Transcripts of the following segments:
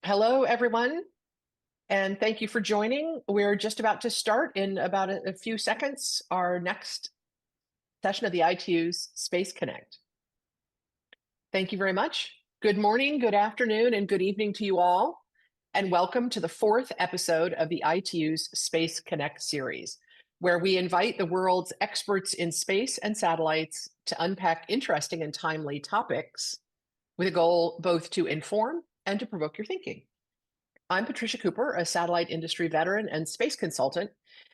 Hello, everyone, and thank you for joining. We're just about to start in about a few seconds our next session of the ITU's Space Connect. Thank you very much. Good morning, good afternoon, and good evening to you all, and welcome to the fourth episode of the ITU's Space Connect series, where we invite the world's experts in space and satellites to unpack interesting and timely topics with a goal both to inform and to provoke your thinking. I'm Patricia Cooper, a satellite industry veteran and space consultant,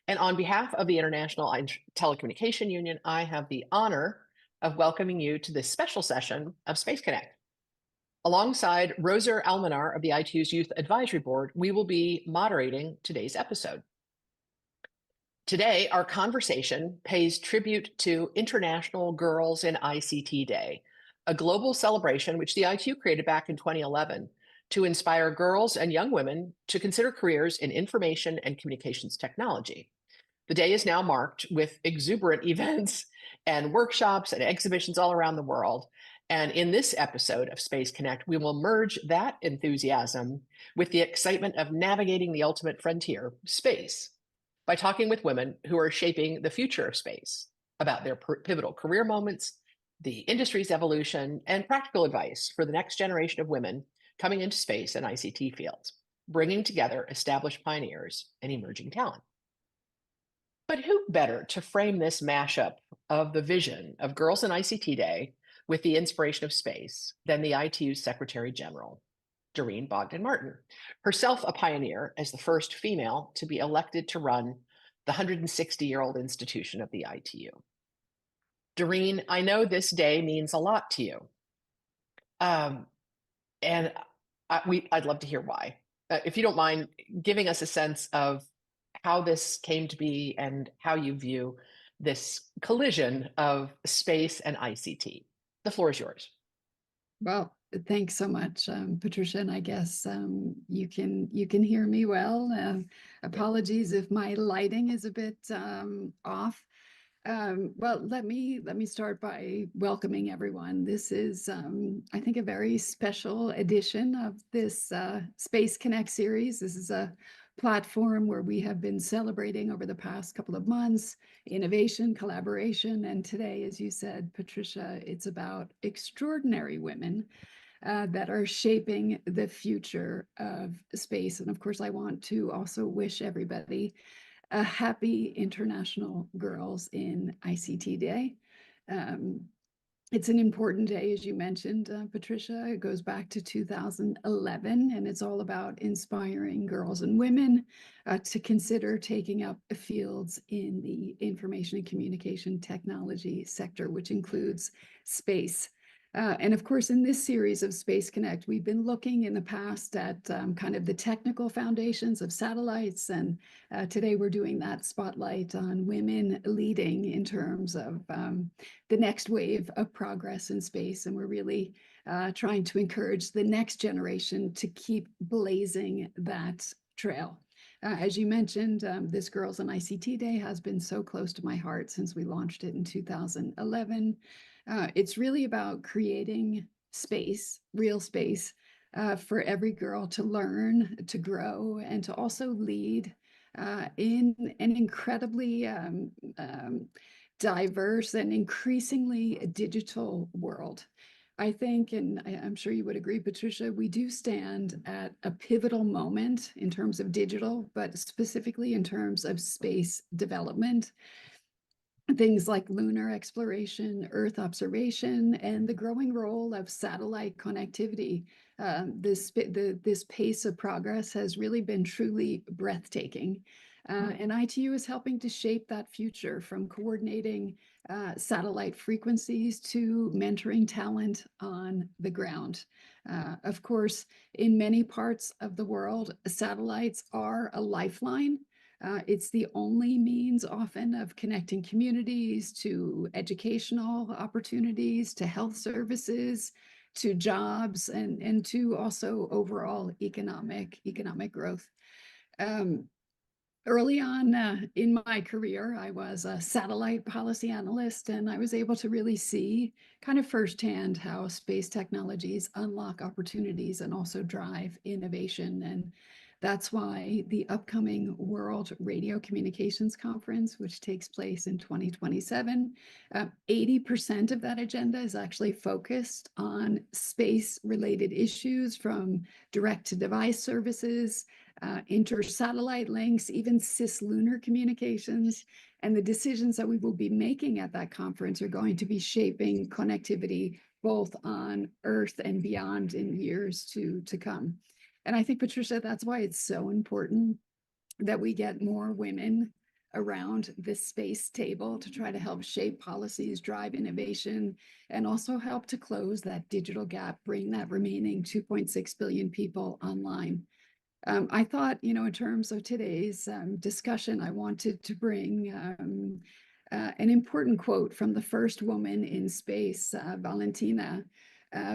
and on behalf of the International Telecommunication Union, I have the honor of welcoming you to this special session of Space Connect. Alongside Rosa Almanar of the ITU's Youth Advisory Board, we will be moderating today's episode. Today, our conversation pays tribute to International Girls in ICT Day, a global celebration which the ITU created back in 2011 to inspire girls and young women to consider careers in information and communications technology. The day is now marked with exuberant events and workshops and exhibitions all around the world. And in this episode of Space Connect, we will merge that enthusiasm with the excitement of navigating the ultimate frontier, space, by talking with women who are shaping the future of space, about their pivotal career moments, the industry's evolution, and practical advice for the next generation of women coming into space and ICT fields, bringing together established pioneers and emerging talent. But who better to frame this mashup of the vision of Girls in ICT Day with the inspiration of space than the ITU's Secretary General, Doreen Martin, herself a pioneer as the first female to be elected to run the 160-year-old institution of the ITU. Doreen, I know this day means a lot to you. And I'd love to hear why. If you don't mind giving us a sense of how this came to be and how you view this collision of space and ICT. The floor is yours. Well, thanks so much, Patricia. And I guess you can hear me well. Apologies if my lighting is a bit off. Well, let me start by welcoming everyone. This is, I think, a very special edition of this Space Connect series. This is a platform where we have been celebrating over the past couple of months innovation, collaboration, and today, as you said, Patricia, it's about extraordinary women that are shaping the future of space. And of course, I want to also wish everybody a happy International Girls in ICT Day. It's an important day, as you mentioned, Patricia. It goes back to 2011, and it's all about inspiring girls and women to consider taking up fields in the information and communication technology sector, which includes space. And of course, in this series of Space Connect, we've been looking in the past at kind of the technical foundations of satellites. And today we're doing that spotlight on women leading in terms of the next wave of progress in space. And we're really trying to encourage the next generation to keep blazing that trail. As you mentioned, this Girls in ICT Day has been so close to my heart since we launched it in 2011. It's really about creating space, real space, for every girl to learn, to grow, and to also lead in an incredibly diverse and increasingly digital world. I think, and I'm sure you would agree, Patricia, we do stand at a pivotal moment in terms of digital, but specifically in terms of space development. Things like lunar exploration, Earth observation, and the growing role of satellite connectivity. This pace of progress has really been truly breathtaking. And ITU is helping to shape that future, from coordinating satellite frequencies to mentoring talent on the ground. Of course, in many parts of the world, satellites are a lifeline. It's the only means often of connecting communities to educational opportunities, to health services, to jobs, and to also overall economic growth. Early on in my career, I was a satellite policy analyst, and I was able to really see kind of firsthand how space technologies unlock opportunities and also drive innovation. And that's why the upcoming World Radio Communications Conference, which takes place in 2027, 80% of that agenda is actually focused on space-related issues, from direct-to-device services, inter-satellite links, even cislunar communications. And the decisions that we will be making at that conference are going to be shaping connectivity both on Earth and beyond in years to come. And I think, Patricia, that's why it's so important that we get more women around this space table to try to help shape policies, drive innovation, and also help to close that digital gap, bring that remaining 2.6 billion people online. I thought, in terms of today's discussion, I wanted to bring an important quote from the first woman in space, Valentina,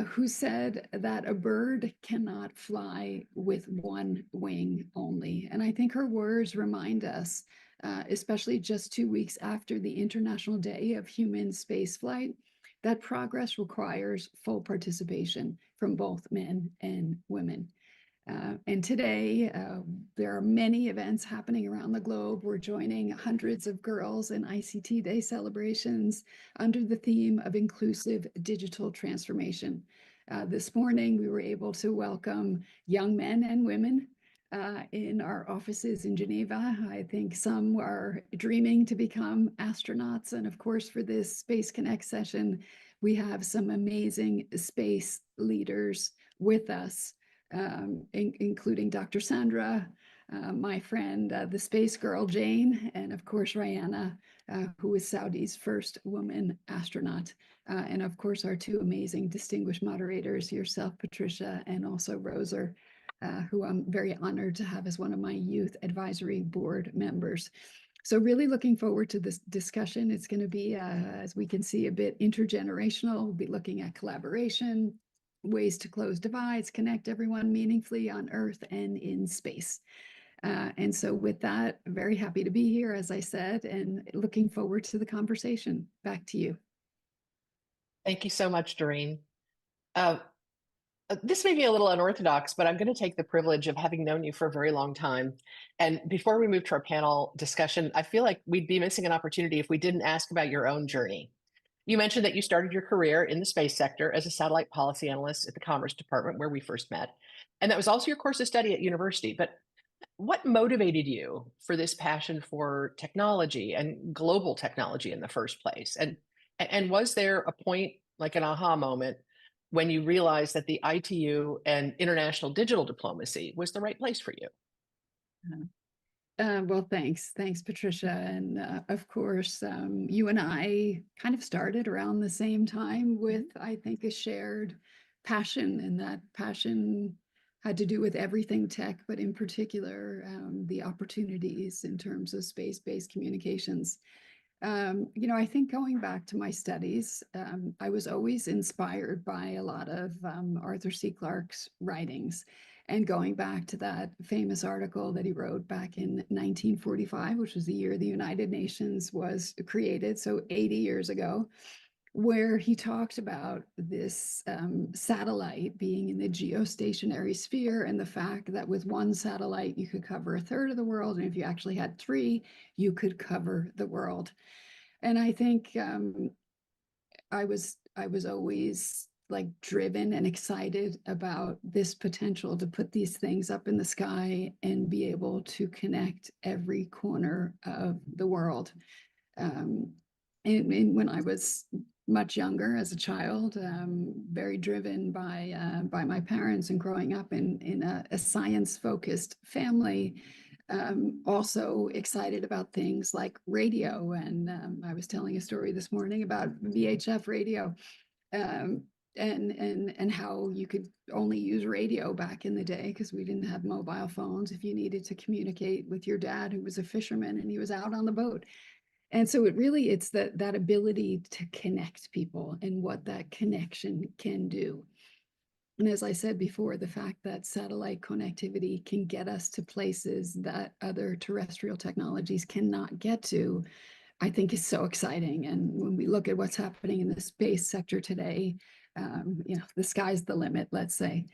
who said that a bird cannot fly with one wing only. And I think her words remind us, especially just 2 weeks after the International Day of Human Spaceflight, that progress requires full participation from both men and women. And today, there are many events happening around the globe. We're joining hundreds of girls in ICT Day celebrations under the theme of inclusive digital transformation. This morning, we were able to welcome young men and women in our offices in Geneva. I think some are dreaming to become astronauts. And of course, for this Space Connect session, we have some amazing space leaders with us, including Dr. Sandra, my friend, the space girl Jane, and of course Rihanna, who is Saudi's first woman astronaut. And of course our two amazing distinguished moderators, yourself, Patricia, and also Roser, who I'm very honored to have as one of my youth advisory board members. So really looking forward to this discussion. It's going to be, as we can see, a bit intergenerational. We'll be looking at collaboration, ways to close divides, connect everyone meaningfully on Earth and in space. And so with that, very happy to be here, as I said, and looking forward to the conversation. Back to you. Thank you so much, Doreen. This may be a little unorthodox, but I'm going to take the privilege of having known you for a very long time. And before we move to our panel discussion, I feel like we'd be missing an opportunity if we didn't ask about your own journey. You mentioned that you started your career in the space sector as a satellite policy analyst at the Commerce Department, where we first met. And that was also your course of study at university. But what motivated you for this passion for technology and global technology in the first place? And was there a point, like an aha moment, when you realized that the ITU and international digital diplomacy was the right place for you? Well, thanks, Patricia. And of course, you and I kind of started around the same time with, I think, a shared passion, and that passion had to do with everything tech, but in particular, the opportunities in terms of space-based communications. I think going back to my studies, I was always inspired by a lot of Arthur C. Clarke's writings. And going back to that famous article that he wrote back in 1945, which was the year the United Nations was created, so 80 years ago, where he talked about this satellite being in the geostationary sphere, and the fact that with one satellite, you could cover a third of the world. And if you actually had three, you could cover the world. And I think I was always like driven and excited about this potential to put these things up in the sky and be able to connect every corner of the world. And when I was much younger as a child, very driven by my parents and growing up in a science-focused family, also excited about things like radio. And I was telling a story this morning about VHF radio, and how you could only use radio back in the day because we didn't have mobile phones if you needed to communicate with your dad, who was a fisherman and he was out on the boat. And so it's that ability to connect people and what that connection can do. And as I said before, the fact that satellite connectivity can get us to places that other terrestrial technologies cannot get to, I think is so exciting. And when we look at what's happening in the space sector today, the sky's the limit, let's say.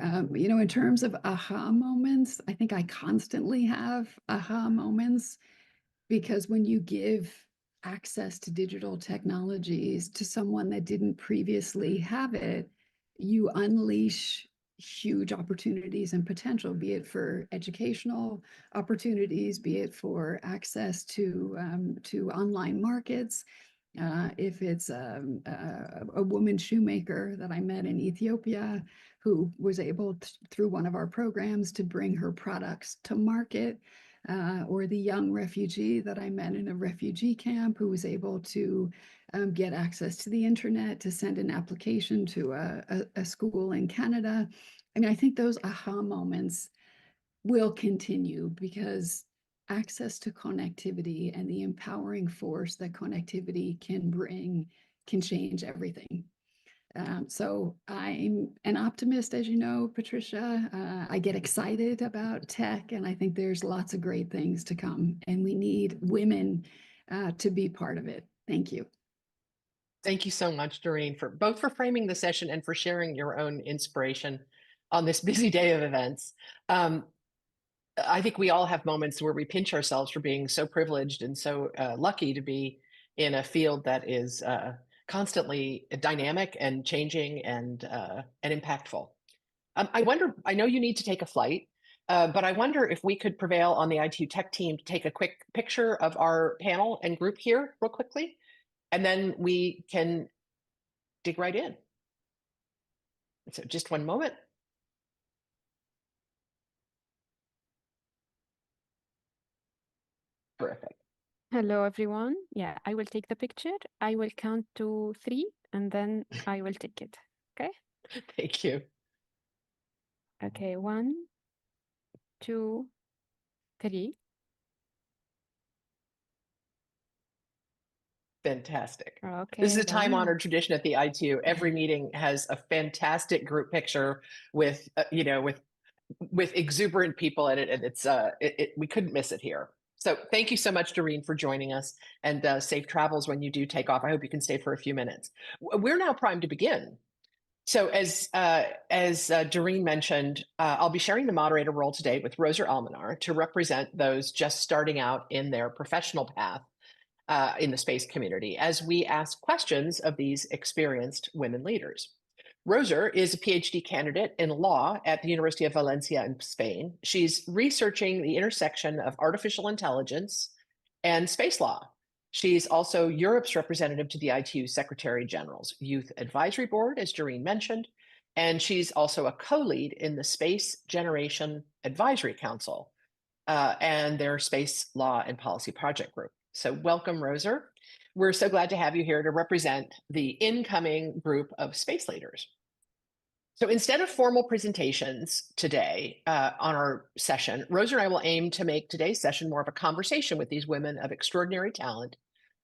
In terms of aha moments, I think I constantly have aha moments, because when you give access to digital technologies to someone that didn't previously have it, you unleash huge opportunities and potential, be it for educational opportunities, be it for access to online markets. If it's a woman shoemaker that I met in Ethiopia who was able to, through one of our programs, to bring her products to market, or the young refugee that I met in a refugee camp who was able to get access to the internet to send an application to a school in Canada. I mean, I think those aha moments will continue, because access to connectivity and the empowering force that connectivity can bring can change everything. So I'm an optimist, as you know, Patricia. I get excited about tech, and I think there's lots of great things to come, and we need women to be part of it. Thank you. Thank you so much, Doreen, for both for framing the session and for sharing your own inspiration on this busy day of events. I think we all have moments where we pinch ourselves for being so privileged and so lucky to be in a field that is constantly dynamic and changing and impactful. I wonder, I know you need to take a flight, but I wonder if we could prevail on the ITU Tech team to take a quick picture of our panel and group here real quickly, and then we can dig right in. So just one moment. Terrific. Hello, everyone. Yeah, I will take the picture. I will count to 3 and then I will take it. Okay? Thank you. Okay, 1, 2, 3. Fantastic. Okay. This is a done. time-honored tradition at the ITU. Every meeting has a fantastic group picture with, with exuberant people in it, and it's we couldn't miss it here. So thank you so much, Doreen, for joining us, and safe travels when you do take off. I hope you can stay for a few minutes. We're now primed to begin. So as Doreen mentioned, I'll be sharing the moderator role today with Rosa Almanar to represent those just starting out in their professional path in the space community as we ask questions of these experienced women leaders. Rosa is a PhD candidate in law at the University of Valencia in Spain. She's researching the intersection of artificial intelligence and space law. She's also Europe's representative to the ITU Secretary General's Youth Advisory Board, as Doreen mentioned, and she's also a co-lead in the Space Generation Advisory Council and their Space Law and Policy Project Group. So welcome, Rosa. We're so glad to have you here to represent the incoming group of space leaders. So instead of formal presentations today on our session, Rosa and I will aim to make today's session more of a conversation with these women of extraordinary talent,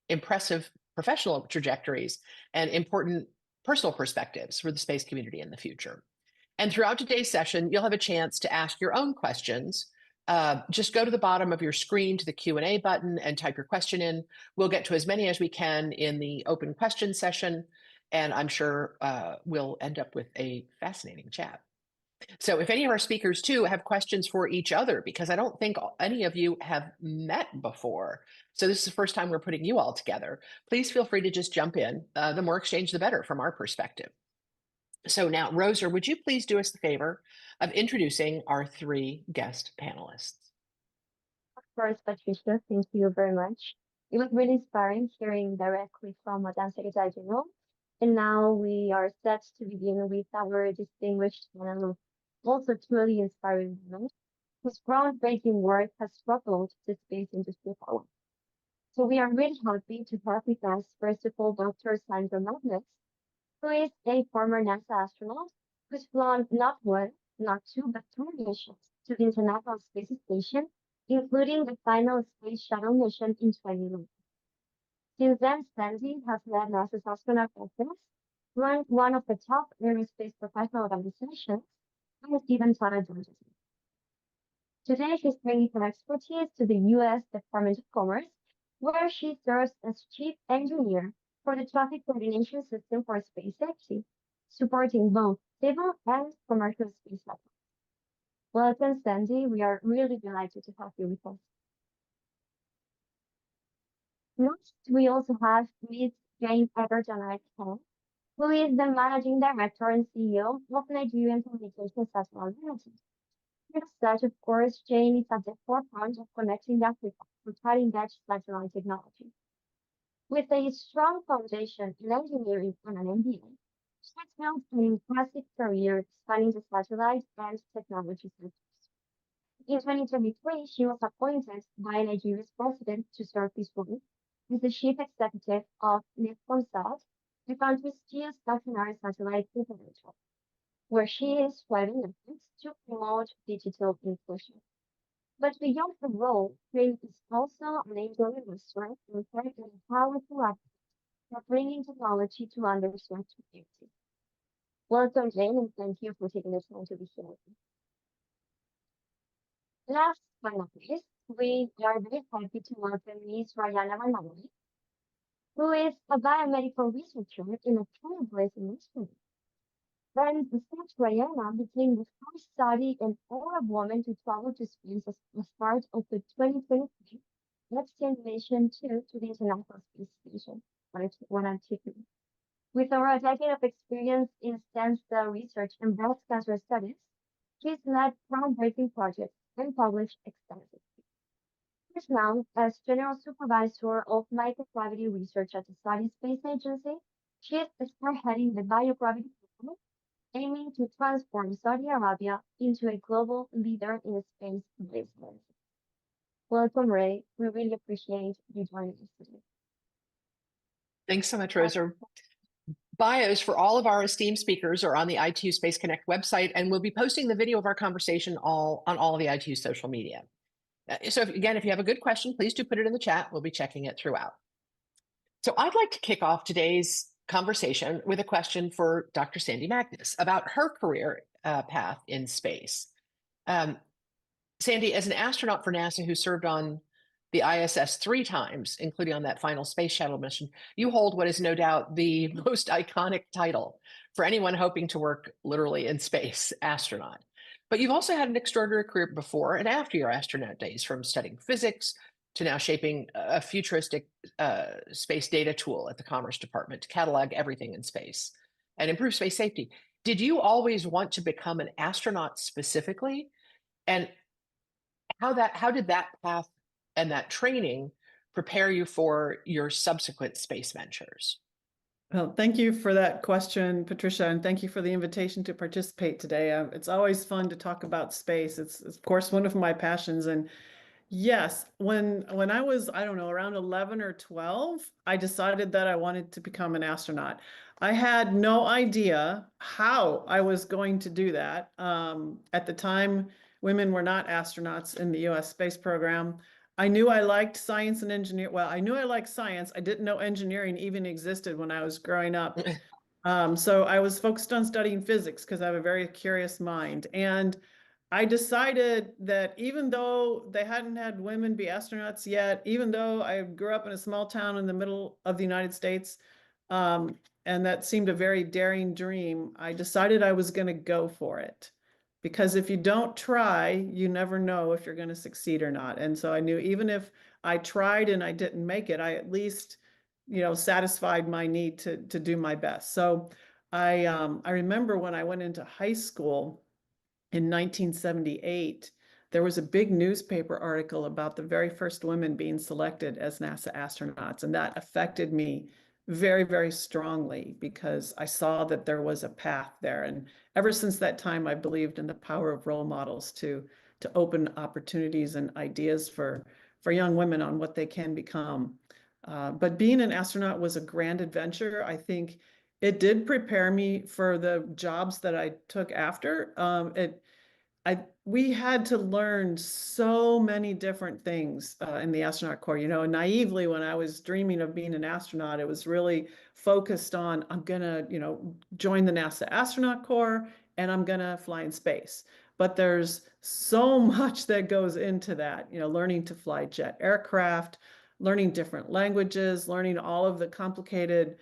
impressive professional trajectories, and important personal perspectives for the space community in the future. And throughout today's session, you'll have a chance to ask your own questions. Just go to the bottom of your screen to the Q&A button and type your question in. We'll get to as many as we can in the open question session, and I'm sure we'll end up with a fascinating chat. So if any of our speakers too have questions for each other, because I don't think any of you have met before, so this is the first time we're putting you all together, please feel free to just jump in. The more exchange, the better from our perspective. So now, Rosa, would you please do us the favor of introducing our 3 guest panelists? Of course, Patricia, thank you very much. It was really inspiring hearing directly from Madam Secretary General. And now we are set to begin with our distinguished panel of also truly inspiring women whose groundbreaking work has propelled the space industry forward. So we are really happy to have with us, first of all, Dr. Sandra Magnus, who is a former NASA astronaut who's flown not 1, not 2, but 3 missions to the International Space Station, including the final Space Shuttle mission in 2011. Since then, Sandy has led NASA's astronaut office, ranked one of the top aerospace professional organizations, and is even taught at Georgia Tech. Today, she's bringing her expertise to the U.S. Department of Commerce, where she serves as chief engineer for the traffic coordination system for space safety, supporting both civil and commercial space flight. Welcome, Sandy. We are really delighted to have you with us. Next, we also have Ms. Jane Everton, who is the Managing Director and CEO of Nigerian Communications Satellite Limited. As such, of course, Jane is at the forefront of connecting Africa with cutting-edge satellite technology. With a strong foundation in engineering and an MBA, she has built an impressive career spanning the satellite and technology sectors. In 2023, she was appointed by Nigeria's president to serve this role as the chief executive of NIFCOMSAT, the country's geostationary satellite operator, where she is driving efforts to promote digital inclusion. But beyond her role, Jane is also an angel investor and a powerful advocate for bringing technology to underserved communities. Welcome, Jane, and thank you for taking the time to be here with me. Last but not least, we are very happy to welcome Ms. Rayana Barnawi, who is a biomedical researcher in a trailblazing instrument. Then research Rayana became the first Saudi and Arab woman to travel to space as part of the 2023 Next-Gen Mission 2 to the International Space Station, what I'm taking. With over a decade of experience in stem cell research and breast cancer studies, she's led groundbreaking projects and published extensively. She's now as General Supervisor of Microgravity Research at the Saudi Space Agency. She is spearheading the biogravity program, aiming to transform Saudi Arabia into a global leader in space-based medicine. Welcome, Ray. We really appreciate you joining us today. Thanks so much, Rosa. Bios for all of our esteemed speakers are on the ITU Space Connect website, and we'll be posting the video of our conversation on all of the ITU social media. So again, if you have a good question, please do put it in the chat. We'll be checking it throughout. So I'd like to kick off today's conversation with a question for Dr. Sandy Magnus about her career path in space. Sandy, as an astronaut for NASA who served on the ISS 3 times, including on that final space shuttle mission, you hold what is no doubt the most iconic title for anyone hoping to work literally in space, astronaut. But you've also had an extraordinary career before and after your astronaut days, from studying physics to now shaping a futuristic space data tool at the Commerce Department to catalog everything in space and improve space safety. Did you always want to become an astronaut specifically? And how did that path and that training prepare you for your subsequent space ventures? Well, thank you for that question, Patricia, and thank you for the invitation to participate today. It's always fun to talk about space. It's of course one of my passions. And yes, when I was, I don't know, around 11 or 12, I decided that I wanted to become an astronaut. I had no idea how I was going to do that. At the time, women were not astronauts in the U.S. space program. I knew I liked science and engineering. Well, I knew I liked science. I didn't know engineering even existed when I was growing up. So I was focused on studying physics because I have a very curious mind. And I decided that even though they hadn't had women be astronauts yet, even though I grew up in a small town in the middle of the United States, and that seemed a very daring dream, I decided I was going to go for it. Because if you don't try, you never know if you're going to succeed or not. And so I knew even if I tried and I didn't make it, I at least, satisfied my need to do my best. So I remember when I went into high school in 1978, there was a big newspaper article about the very first women being selected as NASA astronauts. And that affected me very, very strongly because I saw that there was a path there. And ever since that time, I believed in the power of role models to open opportunities and ideas for young women on what they can become. But being an astronaut was a grand adventure. I think it did prepare me for the jobs that I took after. we had to learn so many different things in the astronaut corps. You know, naively, when I was dreaming of being an astronaut, it was really focused on, I'm gonna, you know, join the NASA astronaut corps and I'm gonna fly in space. But there's so much that goes into that, you know, learning to fly jet aircraft, learning different languages, learning all of the complicated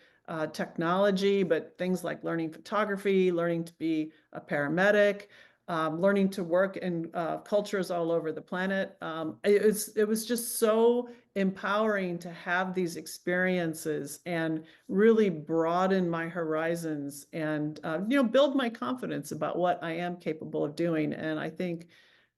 technology, but things like learning photography, learning to be a paramedic, learning to work in cultures all over the planet. It was just so empowering to have these experiences and really broaden my horizons and you know, build my confidence about what I am capable of doing. And I think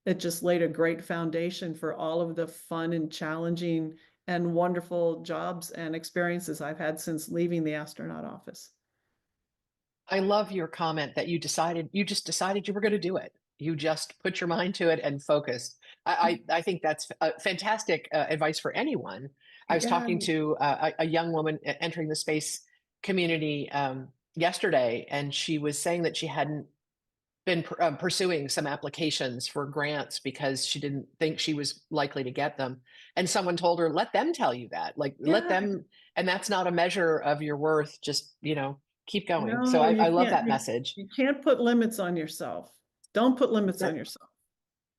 it just laid a great foundation for all of the fun and challenging and wonderful jobs and experiences I've had since leaving the astronaut office. I love your comment that you just decided you were going to do it. You just put your mind to it and focused. I think that's fantastic advice for anyone. I was talking Yeah. to a young woman entering the space community yesterday, and she was saying that she hadn't been pursuing some applications for grants because she didn't think she was likely to get them. And someone told her, let them tell you that, like, let Yeah. them, and that's not a measure of your worth. Just, you know, keep going. So No, I love that message. You can't put limits on yourself. Don't put limits That- on yourself.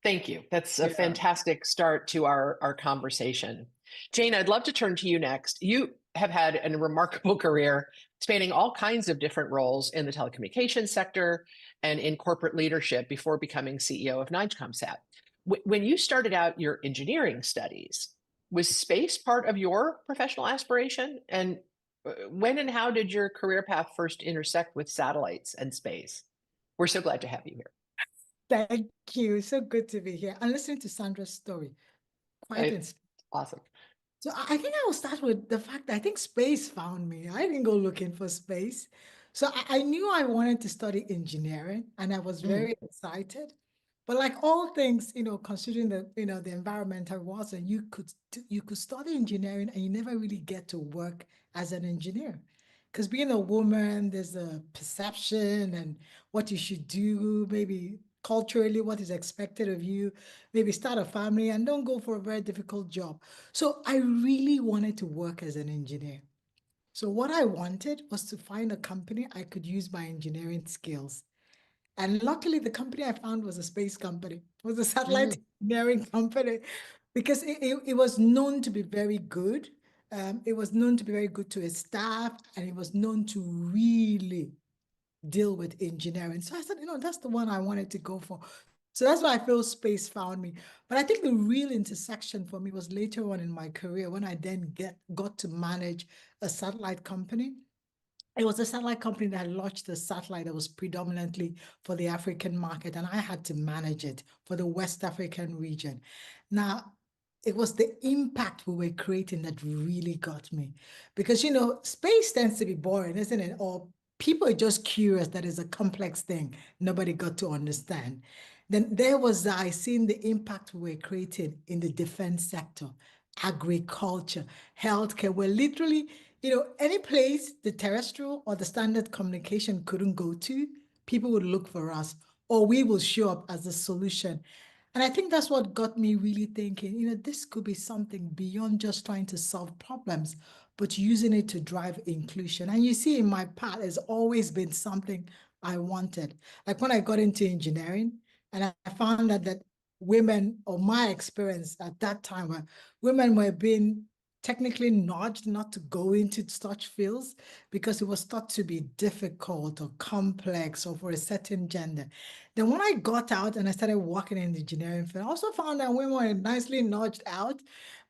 Thank you. That's a Yeah. fantastic start to our conversation. Jane, I'd love to turn to you next. You have had a remarkable career spanning all kinds of different roles in the telecommunications sector and in corporate leadership before becoming CEO of NIGECOMSAT. When you started out your engineering studies, was space part of your professional aspiration? And when and how did your career path first intersect with satellites and space? We're so glad to have you here. Thank you. So good to be here. And listening to Sandra's story. Quite inspiring. Awesome. So I think I will start with the fact that I think space found me. I didn't go looking for space. So I knew I wanted to study engineering and I was very excited. But like all things, you know, considering the, you know, the environment I was in, you could study engineering and you never really get to work as an engineer. Because being a woman, there's a perception and what you should do, maybe culturally, what is expected of you, maybe start a family and don't go for a very difficult job. So I really wanted to work as an engineer. So what I wanted was to find a company I could use my engineering skills. And luckily, the company I found was a space company, it was a satellite engineering company, because it was known to be very good. It was known to be very good to its staff, and it was known to really deal with engineering. So I said, you know, that's the one I wanted to go for. So that's why I feel space found me. But I think the real intersection for me was later on in my career when I then got to manage a satellite company. It was a satellite company that launched a satellite that was predominantly for the African market, and I had to manage it for the West African region. Now, it was the impact we were creating that really got me. Because, you know, space tends to be boring, isn't it? Or people are just curious that it's a complex thing nobody got to understand. Then there was I seen the impact we were creating in the defense sector, agriculture, healthcare. We're literally, you know, any place the terrestrial or the standard communication couldn't go to, people would look for us, or we will show up as a solution. And I think that's what got me really thinking, you know, this could be something beyond just trying to solve problems, but using it to drive inclusion. And you see in my path has always been something I wanted. Like when I got into engineering and I found that women, or my experience at that time, were women were being technically nudged not to go into such fields because it was thought to be difficult or complex or for a certain gender. Then when I got out and I started working in the engineering field, I also found that women were nicely nudged out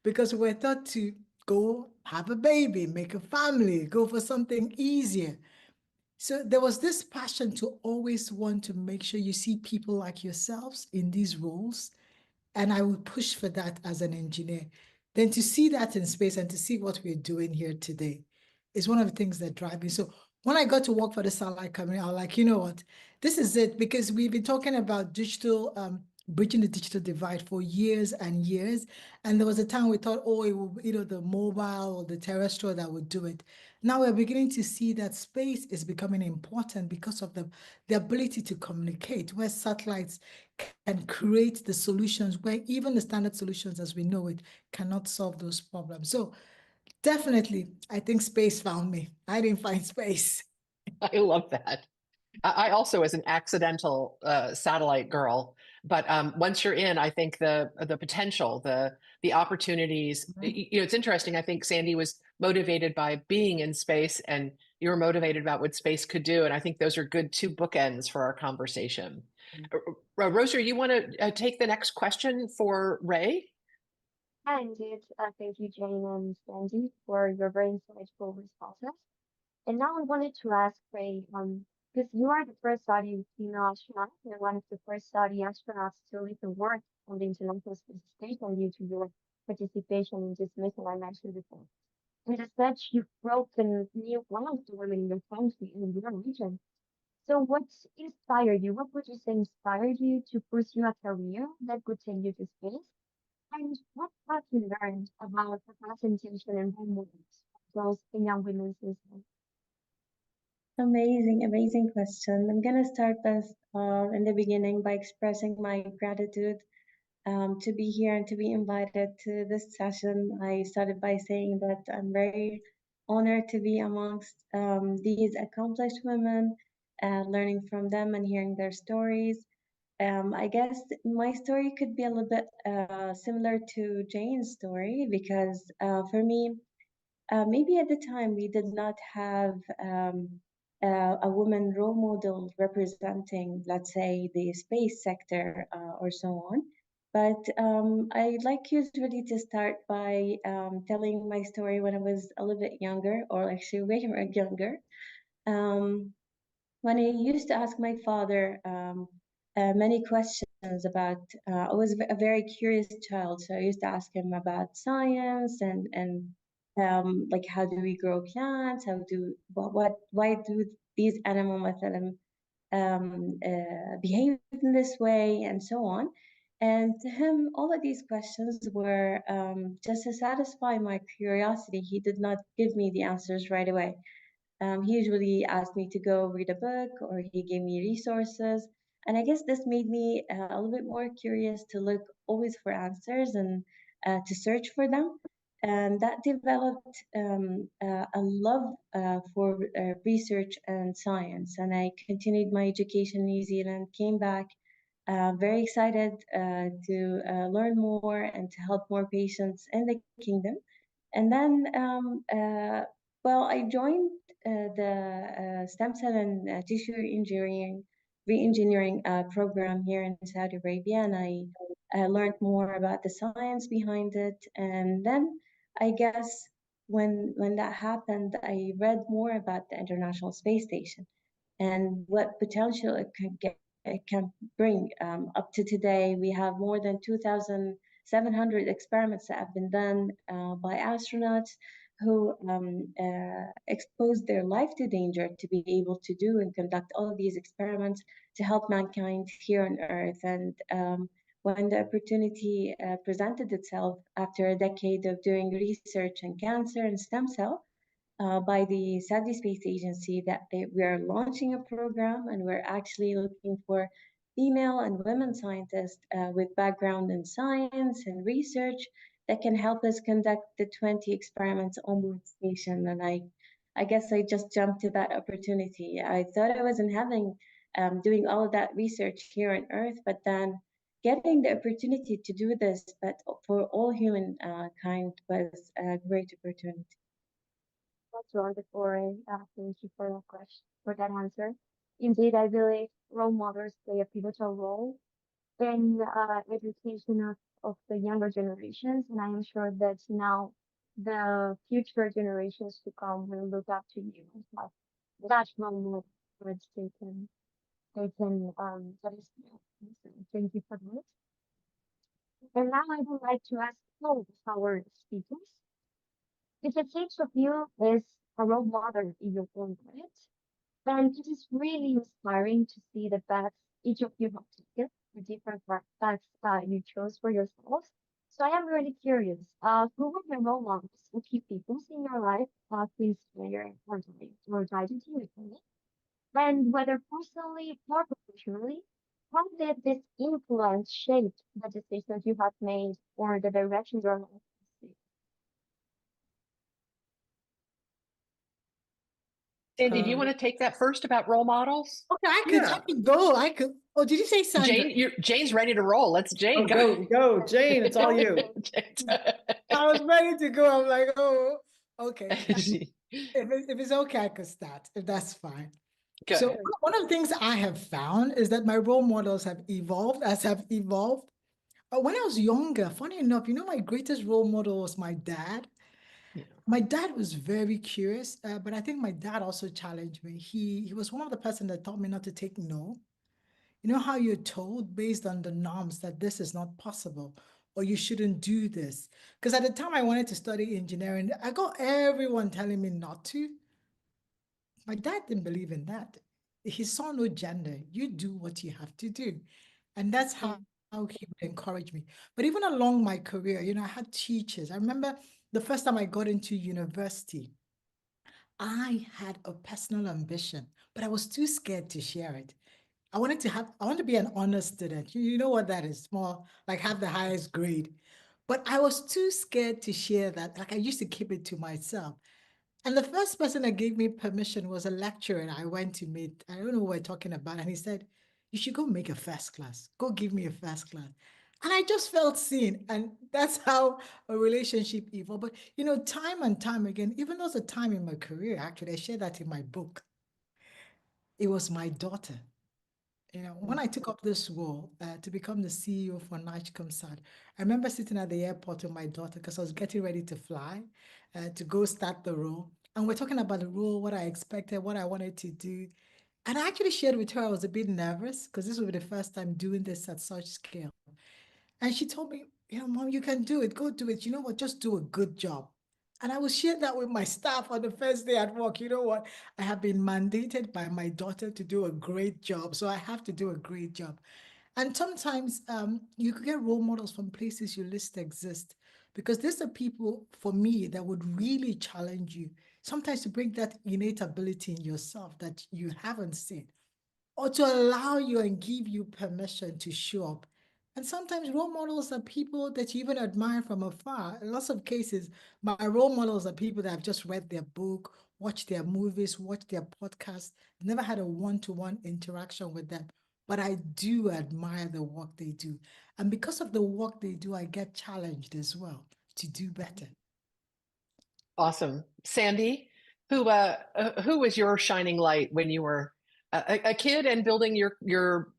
because we were thought to go have a baby, make a family, go for something easier. So there was this passion to always want to make sure you see people like yourselves in these roles. And I would push for that as an engineer. Then to see that in space and to see what we're doing here today is one of the things that drive me. So when I got to work for the satellite company, I was like, you know what, this is it, because we've been talking about digital, bridging the digital divide for years and years. And there was a time we thought, oh, it will, you know, the mobile or the terrestrial that would do it. Now we're beginning to see that space is becoming important because of the ability to communicate, where satellites can create the solutions where even the standard solutions as we know it cannot solve those problems. So definitely, I think space found me. I didn't find space. I love that. I also was an accidental satellite girl, but once you're in, I think the potential, the opportunities. You know, it's interesting. I think Sandy was motivated by being in space, and you were motivated about what space could do. And I think those are good two bookends for our conversation. Rosa, you want to take the next question for Ray? Yeah, indeed. Thank you, Jane and Sandy, for your very insightful responses. And now I wanted to ask Ray, because you are the first Saudi female astronaut and one of the first Saudi astronauts to leave the work on the International Space Station due to your participation in this mission I mentioned before. And as such, you've broken new ground to women in your country and in your region. So what inspired you? What would you say inspired you to pursue a career that could take you to space? And what have you learned about representation and role models for girls and young women's movement? Amazing, amazing question. I'm gonna start this in the beginning by expressing my gratitude to be here and to be invited to this session. I started by saying that I'm very honored to be amongst these accomplished women, learning from them and hearing their stories. I guess my story could be a little bit similar to Jane's story because for me, maybe at the time we did not have a woman role model representing, let's say, the space sector or so on. But I'd like usually to start by telling my story when I was a little bit younger, or actually way more younger. Um, when I used to ask my father many questions about, I was a very curious child, so I used to ask him about science and like how do we grow plants, how do why do these animal مثلا behave in this way and so on. And to him, all of these questions were just to satisfy my curiosity. He did not give me the answers right away. He usually asked me to go read a book or he gave me resources. And I guess this made me a little bit more curious to look always for answers and to search for them. And that developed a love for research and science. And I continued my education in New Zealand, came back very excited to learn more and to help more patients in the kingdom. And then, well, I joined the stem cell and tissue engineering, re-engineering program here in Saudi Arabia, and I learned more about the science behind it. And then, I guess when that happened, I read more about the International Space Station and what potential it can bring. Up to today, we have more than 2,700 experiments that have been done by astronauts who exposed their life to danger to be able to do and conduct all of these experiments to help mankind here on Earth. And when the opportunity presented itself after a decade of doing research in cancer and stem cell, by the Saudi Space Agency that we are launching a program and we're actually looking for female and women scientists with background in science and research that can help us conduct the 20 experiments on board station. And I guess I just jumped to that opportunity. I thought I was in heaven doing all of that research here on Earth, but then getting the opportunity to do this, but for all humankind was a great opportunity. That's wonderful, Ray. Thank you for that question, for that answer. Indeed, I believe role models play a pivotal role in education of the younger generations, and I am sure that now the future generations to come will look up to you and have that role model which that is so thank you for that. And now I would like to ask all of our speakers because each of you is a role model in your own right. And it is really inspiring to see the paths each of you have taken, the different paths you chose for yourselves. So I am really curious. Who were your role models or key people in your life who inspired or guided you? And whether personally or professionally, how did this influence shape the decisions you have made or the direction your life has Sandy, do you want to take that first about role models? Okay, I Yeah. could go. I could. Oh, did you say Sandra? Jane's ready to roll. Let's Jane Oh, go, Jane, it's all you. I was ready to go. I'm like, oh, okay. If it's okay, I could start. If that's fine. Go So ahead. one of the things I have found is that my role models have evolved as have evolved. When I was younger, funny enough, my greatest role model was my dad. Yeah. My dad was very curious, but I think my dad also challenged me. He was one of the person that taught me not to take no. You know how you're told based on the norms that this is not possible or you shouldn't do this. Because at the time I wanted to study engineering, I got everyone telling me not to. My dad didn't believe in that. He saw no gender. You do what you have to do. And that's how he would encourage me. But even along my career, I had teachers. I remember the first time I got into university, I had a personal ambition, but I was too scared to share it. I wanted to be an honor student. You know what that is? More like have the highest grade. But I was too scared to share that. Like I used to keep it to myself. And the first person that gave me permission was a lecturer I went to meet. I don't know what we're talking about. And he said, you should go make a first class. Go give me a first class. And I just felt seen. And that's how a relationship evolved. But, time and time again, even though it's a time in my career, actually, I share that in my book. It was my daughter. When I took up this role to become the CEO for Comsat, I remember sitting at the airport with my daughter because I was getting ready to fly to go start the role. And we're talking about the role, what I expected, what I wanted to do. And I actually shared with her I was a bit nervous because this would be the first time doing this at such scale. And she told me, Mom, you can do it. Go do it. You know what? Just do a good job. And I will share that with my staff on the first day at work. You know what? I have been mandated by my daughter to do a great job. So I have to do a great job. And sometimes you could get role models from places you least exist, because these are people, for me, that would really challenge you. Sometimes to bring that innate ability in yourself that you haven't seen, or to allow you and give you permission to show up. And sometimes role models are people that you even admire from afar. In lots of cases, my role models are people that have just read their book, watched their movies, watched their podcasts, never had a one-to-one interaction with them. But I do admire the work they do. And because of the work they do, I get challenged as well to do better. Awesome. Sandy, who was your shining light when you were a kid and building your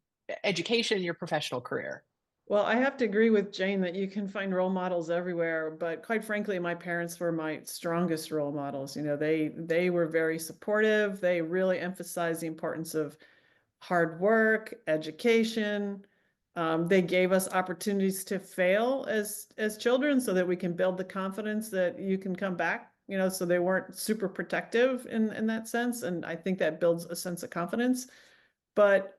education, your professional career? Well, I have to agree with Jane that you can find role models everywhere, but quite frankly, my parents were my strongest role models. They were very supportive. They really emphasized the importance of hard work, education. They gave us opportunities to fail as children so that we can build the confidence that you can come back. So they weren't super protective in that sense, and I think that builds a sense of confidence. But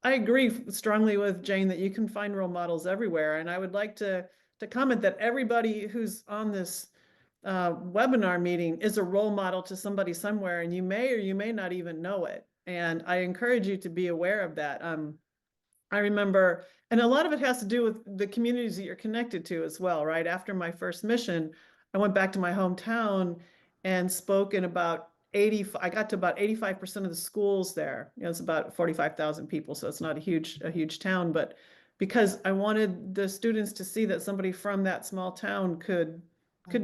I agree strongly with Jane that you can find role models everywhere. And I would like to comment that everybody who's on this webinar meeting is a role model to somebody somewhere, and you may or you may not even know it. And I encourage you to be aware of that. I remember, and a lot of it has to do with the communities that you're connected to as well, right? After my first mission, I went back to my hometown and spoke in about I got to about 85% of the schools there. It's about 45,000 people, so it's not a huge town, but because I wanted the students to see that somebody from that small town could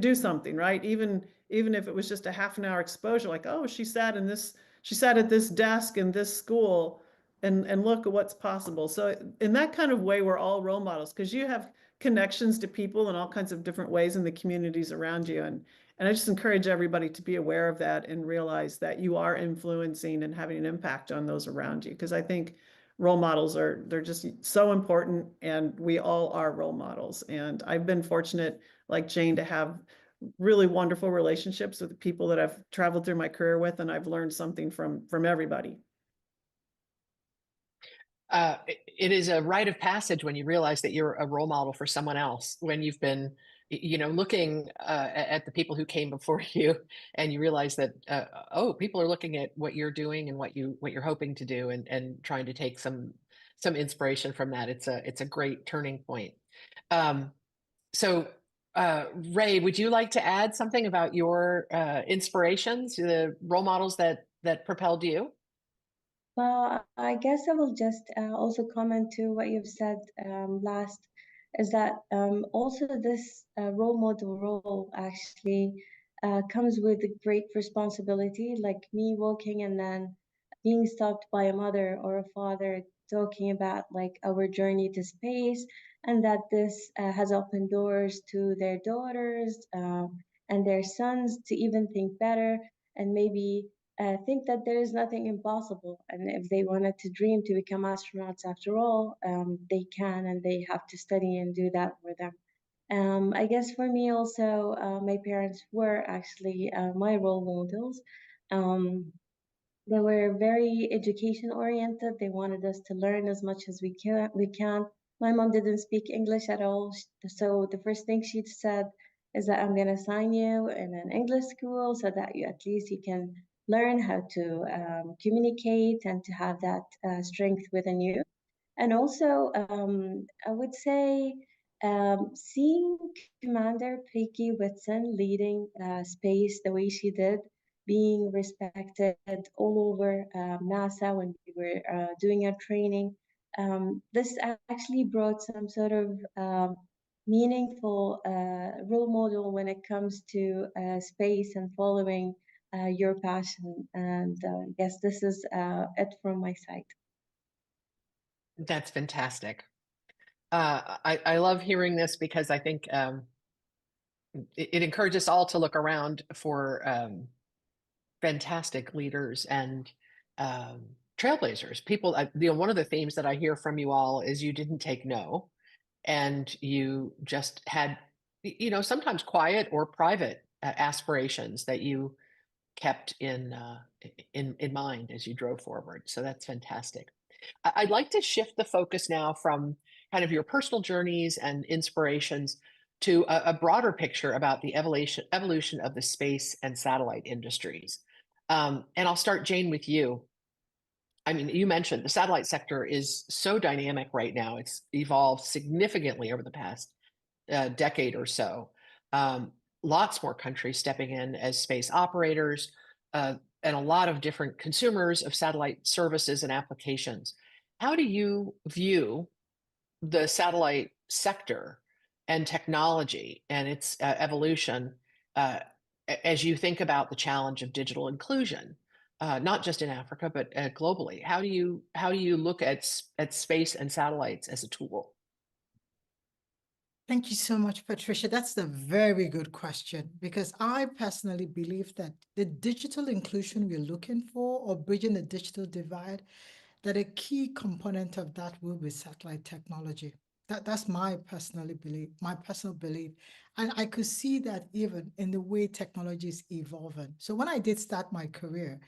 do something, right? Even if it was just a half an hour exposure, like, oh, she sat at this desk in this school, and look at what's possible. So in that kind of way, we're all role models because you have connections to people in all kinds of different ways in the communities around you. And I just encourage everybody to be aware of that and realize that you are influencing and having an impact on those around you. Because I think role models they're just so important, and we all are role models. And I've been fortunate, like Jane, to have really wonderful relationships with the people that I've traveled through my career with, and I've learned something from everybody. it is a rite of passage when you realize that you're a role model for someone else, when you've been, looking at the people who came before you, and you realize that, oh, people are looking at what you're doing and what you're hoping to do, and trying to take some inspiration from that. It's a great turning point. So, Ray, would you like to add something about your inspirations, the role models that propelled you? Well, I guess I will just also comment to what you've said last, is that also this role model role actually comes with a great responsibility, like me walking and then being stopped by a mother or a father talking about like our journey to space, and that this has opened doors to their daughters and their sons to even think better and maybe think that there is nothing impossible. And if they wanted to dream to become astronauts after all, they can, and they have to study and do that for them. I guess for me also, my parents were actually my role models. They were very education oriented. They wanted us to learn as much as we can. My mom didn't speak English at all, so the first thing she said is that I'm gonna sign you in an English school so that you at least you can learn how to communicate and to have that strength within you. And also, I would say seeing Commander Peggy Whitson leading space the way she did, being respected all over NASA when we were doing our training, this actually brought some sort of meaningful role model when it comes to space and following your passion. And yes, this is it from my side. That's fantastic. I love hearing this, because I think it encourages us all to look around for fantastic leaders and trailblazers. People, one of the themes that I hear from you all is you didn't take no, and you just had, sometimes quiet or private aspirations that you kept in mind as you drove forward. So that's fantastic. I'd like to shift the focus now from kind of your personal journeys and inspirations to a broader picture about the evolution of the space and satellite industries. And I'll start, Jane, with you. I mean, you mentioned the satellite sector is so dynamic right now. It's evolved significantly over the past decade or so. Lots more countries stepping in as space operators, and a lot of different consumers of satellite services and applications. How do you view the satellite sector and technology and its evolution as you think about the challenge of digital inclusion, not just in Africa but globally? How do you look at space and satellites as a tool? Thank you so much, Patricia. That's a very good question, because I personally believe that the digital inclusion we're looking for, or bridging the digital divide, that a key component of that will be satellite technology. That's my personal belief. And I could see that even in the way technology is evolving. So when I did start my career,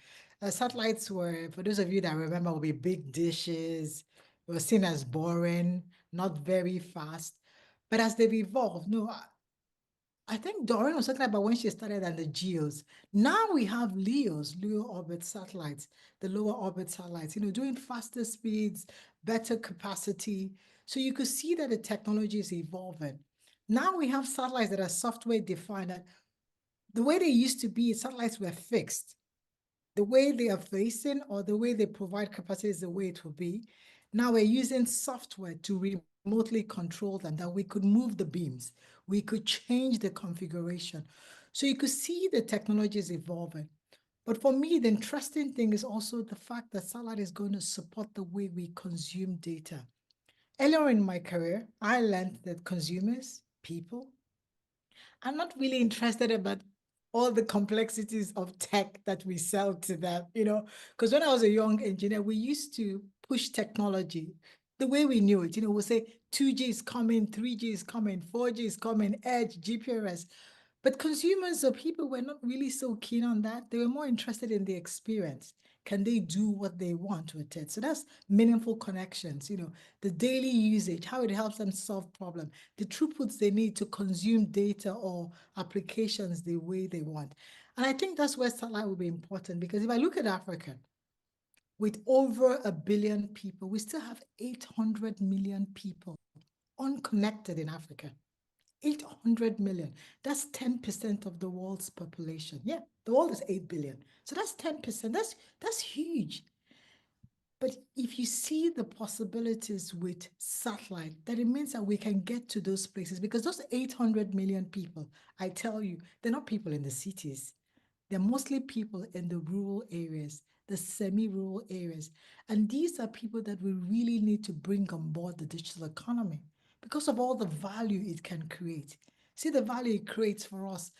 satellites were, for those of you that remember, will be big dishes, were seen as boring, not very fast. But as they've evolved, no, I think Doreen was talking about when she started on the GEOs. Now we have LEOs, LEO orbit satellites, the lower orbit satellites, doing faster speeds, better capacity. So you could see that the technology is evolving. Now we have satellites that are software defined. That the way they used to be, satellites were fixed. The way they are facing or the way they provide capacity is the way it will be. Now we're using software to remotely control them, that we could move the beams, we could change the configuration. So you could see the technology is evolving. But for me, the interesting thing is also the fact that satellite is going to support the way we consume data. Earlier in my career, I learned that consumers, people, are not really interested about all the complexities of tech that we sell to them, because when I was a young engineer, we used to push technology the way we knew it. We'll say 2G is coming, 3G is coming, 4G is coming, Edge, GPS. But consumers or people were not really so keen on that. They were more interested in the experience. can they do what they want with it? So that's meaningful connections, you know, the daily usage, how it helps them solve problems, the throughputs they need to consume data or applications the way they want. And I think that's where satellite will be important, because if I look at Africa, with over 1 billion people, we still have 800 million people unconnected in Africa. 800 million. That's 10% of the world's population. Yeah, the world is 8 billion. So that's 10%. That's huge. But if you see the possibilities with satellite, then it means that we can get to those places, because those 800 million people, I tell you, they're not people in the cities. They're mostly people in the rural areas, the semi-rural areas. And these are people that we really need to bring on board the digital economy because of all the value it can create. See the value it creates for us,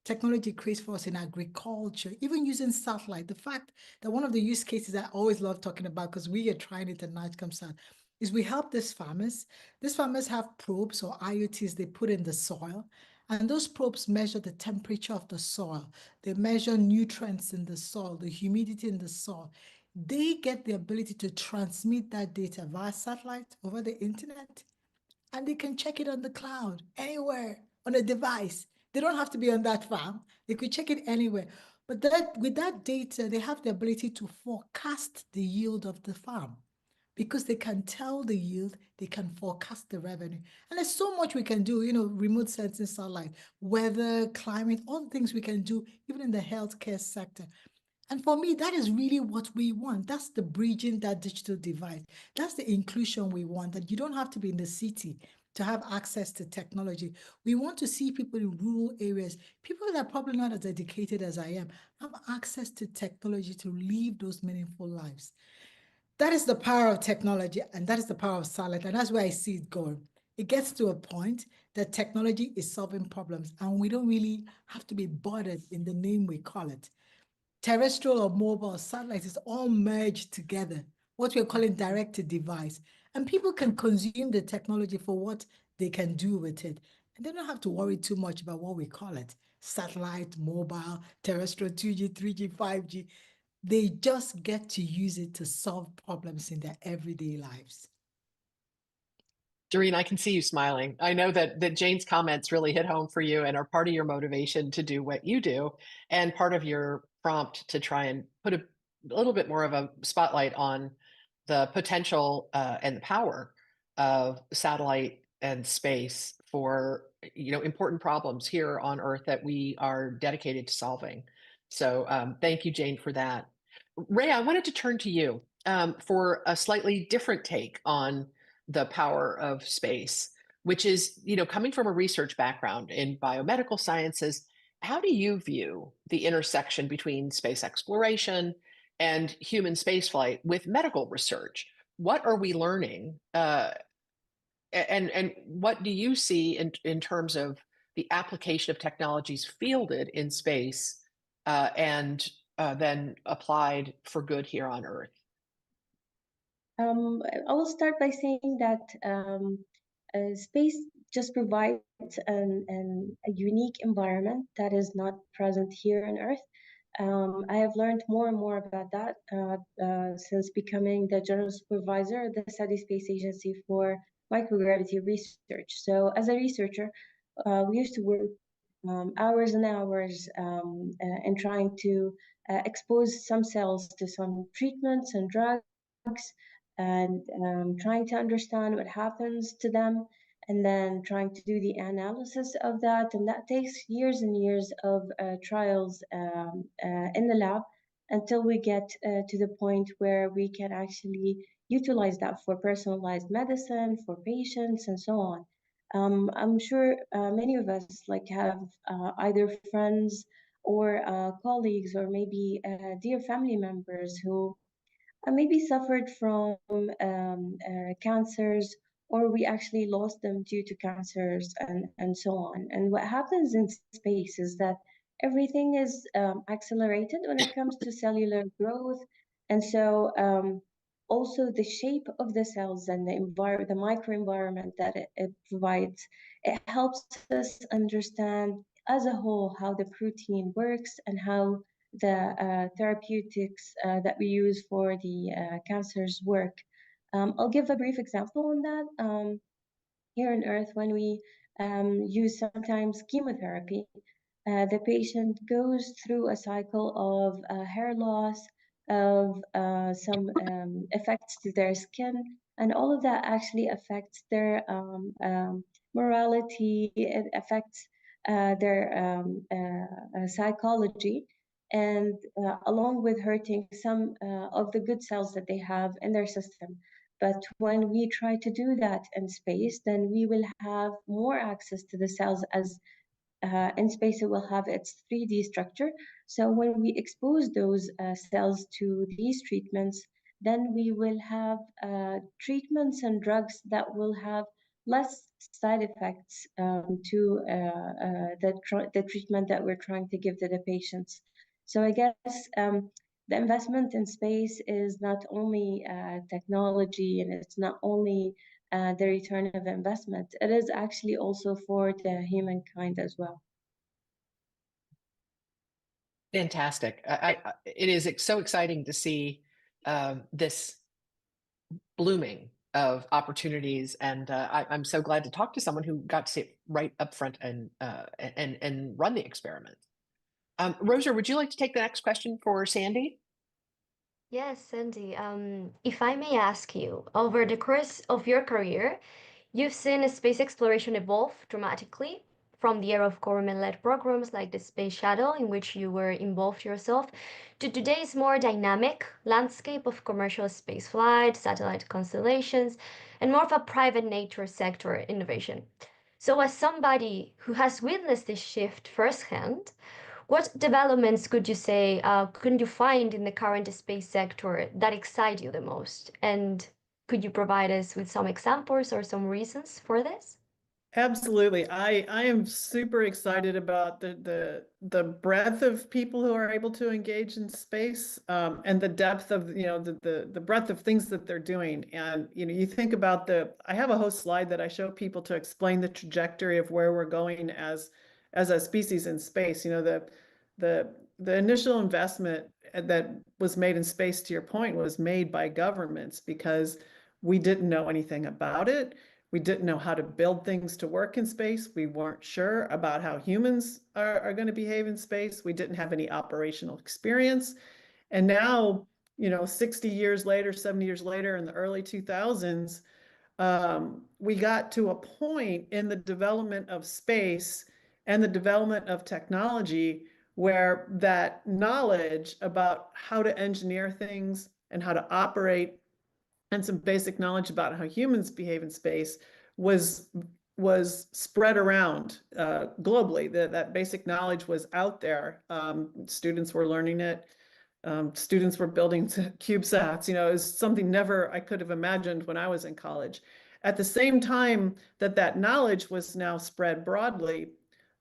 technology creates for us in agriculture, even using satellite. The fact that one of the use cases I always love talking about, because we are trying it and now it comes out, is we help these farmers. These farmers have probes or IoTs they put in the soil, and those probes measure the temperature of the soil. They measure nutrients in the soil, the humidity in the soil. They get the ability to transmit that data via satellite over the internet, and they can check it on the cloud, anywhere, on a device. They don't have to be on that farm. They could check it anywhere. But with that data, they have the ability to forecast the yield of the farm, because they can tell the yield, they can forecast the revenue. And there's so much we can do, you know, remote sensing satellite, weather, climate, all the things we can do, even in the healthcare sector. And for me, that is really what we want. That's the bridging that digital divide. That's the inclusion we want, that you don't have to be in the city to have access to technology. We want to see people in rural areas, people that are probably not as educated as I am, have access to technology to live those meaningful lives. That is the power of technology, and that is the power of satellite, and that's where I see it going. It gets to a point that technology is solving problems, and we don't really have to be bothered in the name we call it. Terrestrial or mobile, satellite is all merged together, what we're calling direct-to-device, and people can consume the technology for what they can do with it, and they don't have to worry too much about what we call it: satellite, mobile, terrestrial, 2G, 3G, 5G. They just get to use it to solve problems in their everyday lives. Doreen, I can see you smiling. I know that Jane's comments really hit home for you and are part of your motivation to do what you do, and part of your prompt to try and put a little bit more of a spotlight on the potential and the power of satellite and space for, you know, important problems here on Earth that we are dedicated to solving. So thank you, Jane, for that. Ray, I wanted to turn to you for a slightly different take on the power of space, which is, you know, coming from a research background in biomedical sciences. How do you view the intersection between space exploration and human spaceflight with medical research? What are we learning? And what do you see in terms of the application of technologies fielded in space and then applied for good here on Earth? I will start by saying that space just provides a unique environment that is not present here on Earth. I have learned more and more about that since becoming the general supervisor at the Saudi Space Agency for microgravity research. So as a researcher, we used to work hours and hours in trying to expose some cells to some treatments and drugs, and trying to understand what happens to them, and then trying to do the analysis of that. And that takes years and years of trials in the lab until we get to the point where we can actually utilize that for personalized medicine, for patients, and so on. I'm sure many of us have either friends or colleagues, or maybe dear family members who maybe suffered from cancers, or we actually lost them due to cancers, and so on. And what happens in space is that everything is accelerated when it comes to cellular growth. And so also the shape of the cells and the microenvironment that it provides, it helps us understand as a whole how the protein works and how the therapeutics that we use for the cancer's work. I'll give a brief example on that. Here on Earth, when we use sometimes chemotherapy, the patient goes through a cycle of hair loss, of some effects to their skin, and all of that actually affects their morality. It affects their psychology, and along with hurting some of the good cells that they have in their system. But when we try to do that in space, then we will have more access to the cells, as in space it will have its 3D structure. So when we expose those cells to these treatments, then we will have treatments and drugs that will have less side effects to the treatment that we're trying to give to the patients. So I guess the investment in space is not only technology, and it's not only the return of investment. It is actually also for the humankind as well. Fantastic. It is so exciting to see this blooming of opportunities, and I'm so glad to talk to someone who got to sit right up front and run the experiment. Rosa, would you like to take the next question for Sandy? Yes, Sandy. If I may ask you, over the course of your career, you've seen space exploration evolve dramatically from the era of government-led programs like the Space Shuttle, in which you were involved yourself, to today's more dynamic landscape of commercial spaceflight, satellite constellations, and more of a private nature sector innovation. So as somebody who has witnessed this shift firsthand, what developments could you say couldn't you find in the current space sector that excite you the most? And could you provide us with some examples or some reasons for this? Absolutely. I am super excited about the breadth of people who are able to engage in space, and the depth of, the breadth of things that they're doing. And, you think about I have a whole slide that I show people to explain the trajectory of where we're going as a species in space. The initial investment that was made in space, to your point, was made by governments because we didn't know anything about it. We didn't know how to build things to work in space. We weren't sure about how humans are going to behave in space. We didn't have any operational experience. And now, 60 years later, 70 years later, in the early 2000s, we got to a point in the development of space and the development of technology where that knowledge about how to engineer things and how to operate, and some basic knowledge about how humans behave in space was spread around globally. That basic knowledge was out there. Students were learning it. Students were building CubeSats. It was something never I could have imagined when I was in college. At the same time that knowledge was now spread broadly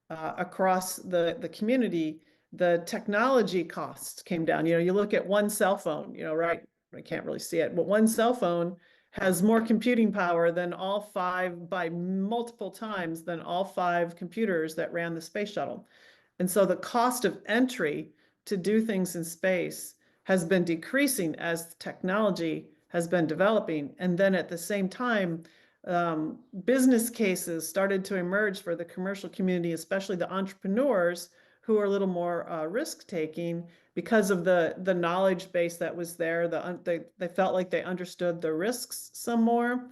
across the community, the technology costs came down. You look at one cell phone, right? I can't really see it, but one cell phone has more computing power than all 5, by multiple times, than all 5 computers that ran the space shuttle. And so the cost of entry to do things in space has been decreasing as technology has been developing. And then at the same time, business cases started to emerge for the commercial community, especially the entrepreneurs who are a little more risk-taking, because of the knowledge base that was there. They felt like they understood the risks some more.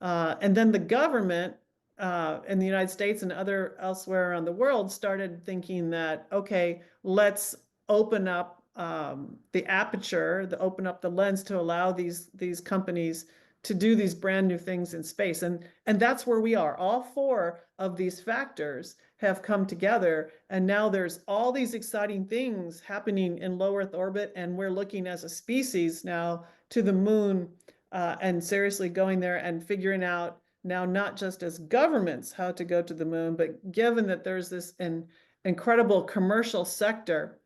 And then the government in the United States and elsewhere around the world started thinking that, okay, let's open up the aperture, open up the lens to allow these companies to do these brand new things in space. And that's where we are. All 4 of these factors have come together, and now there's all these exciting things happening in low Earth orbit, and we're looking as a species now to the moon, and seriously going there and figuring out now, not just as governments, how to go to the moon, but given that there's this incredible commercial sector,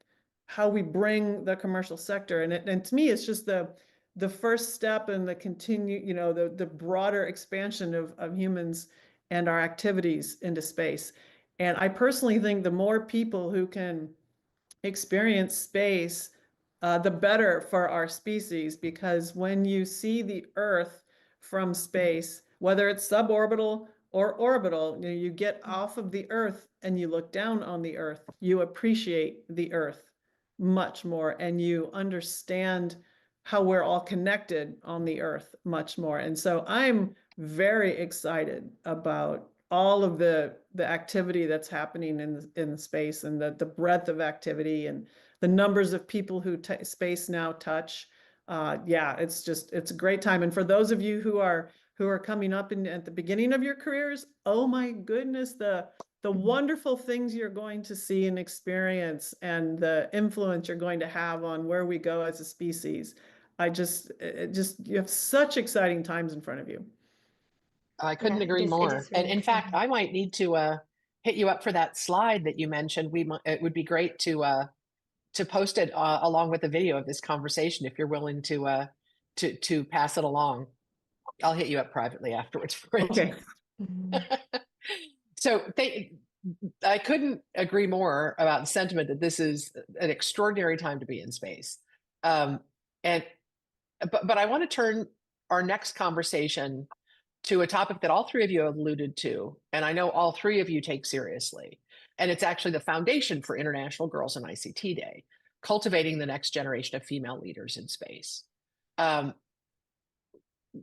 how we bring the commercial sector. And to me, it's just the first step in the the broader expansion of humans and our activities into space. And I personally think the more people who can experience space, the better for our species, because when you see the Earth from space, whether it's suborbital or orbital, you know, you get off of the Earth and you look down on the Earth, you appreciate the Earth much more, and you understand how we're all connected on the Earth much more. And so I'm very excited about all of the activity that's happening in space, and the breadth of activity and the numbers of people who space now touch. Yeah, it's a great time. And for those of you who are coming up at the beginning of your careers, oh my goodness, the wonderful things you're going to see and experience, and the influence you're going to have on where we go as a species. You have such exciting times in front of you. I couldn't Yeah, agree it more. is And really in fact, exciting. I might need to hit you up for that slide that you mentioned. It would be great to post it along with the video of this conversation if you're willing to pass it along. I'll hit you up privately afterwards for it. Okay. Mhm. So I couldn't agree more about the sentiment that this is an extraordinary time to be in space. And but I want to turn our next conversation to a topic that all three of you have alluded to, and I know all three of you take seriously. And it's actually the foundation for International Girls in ICT Day, cultivating the next generation of female leaders in space.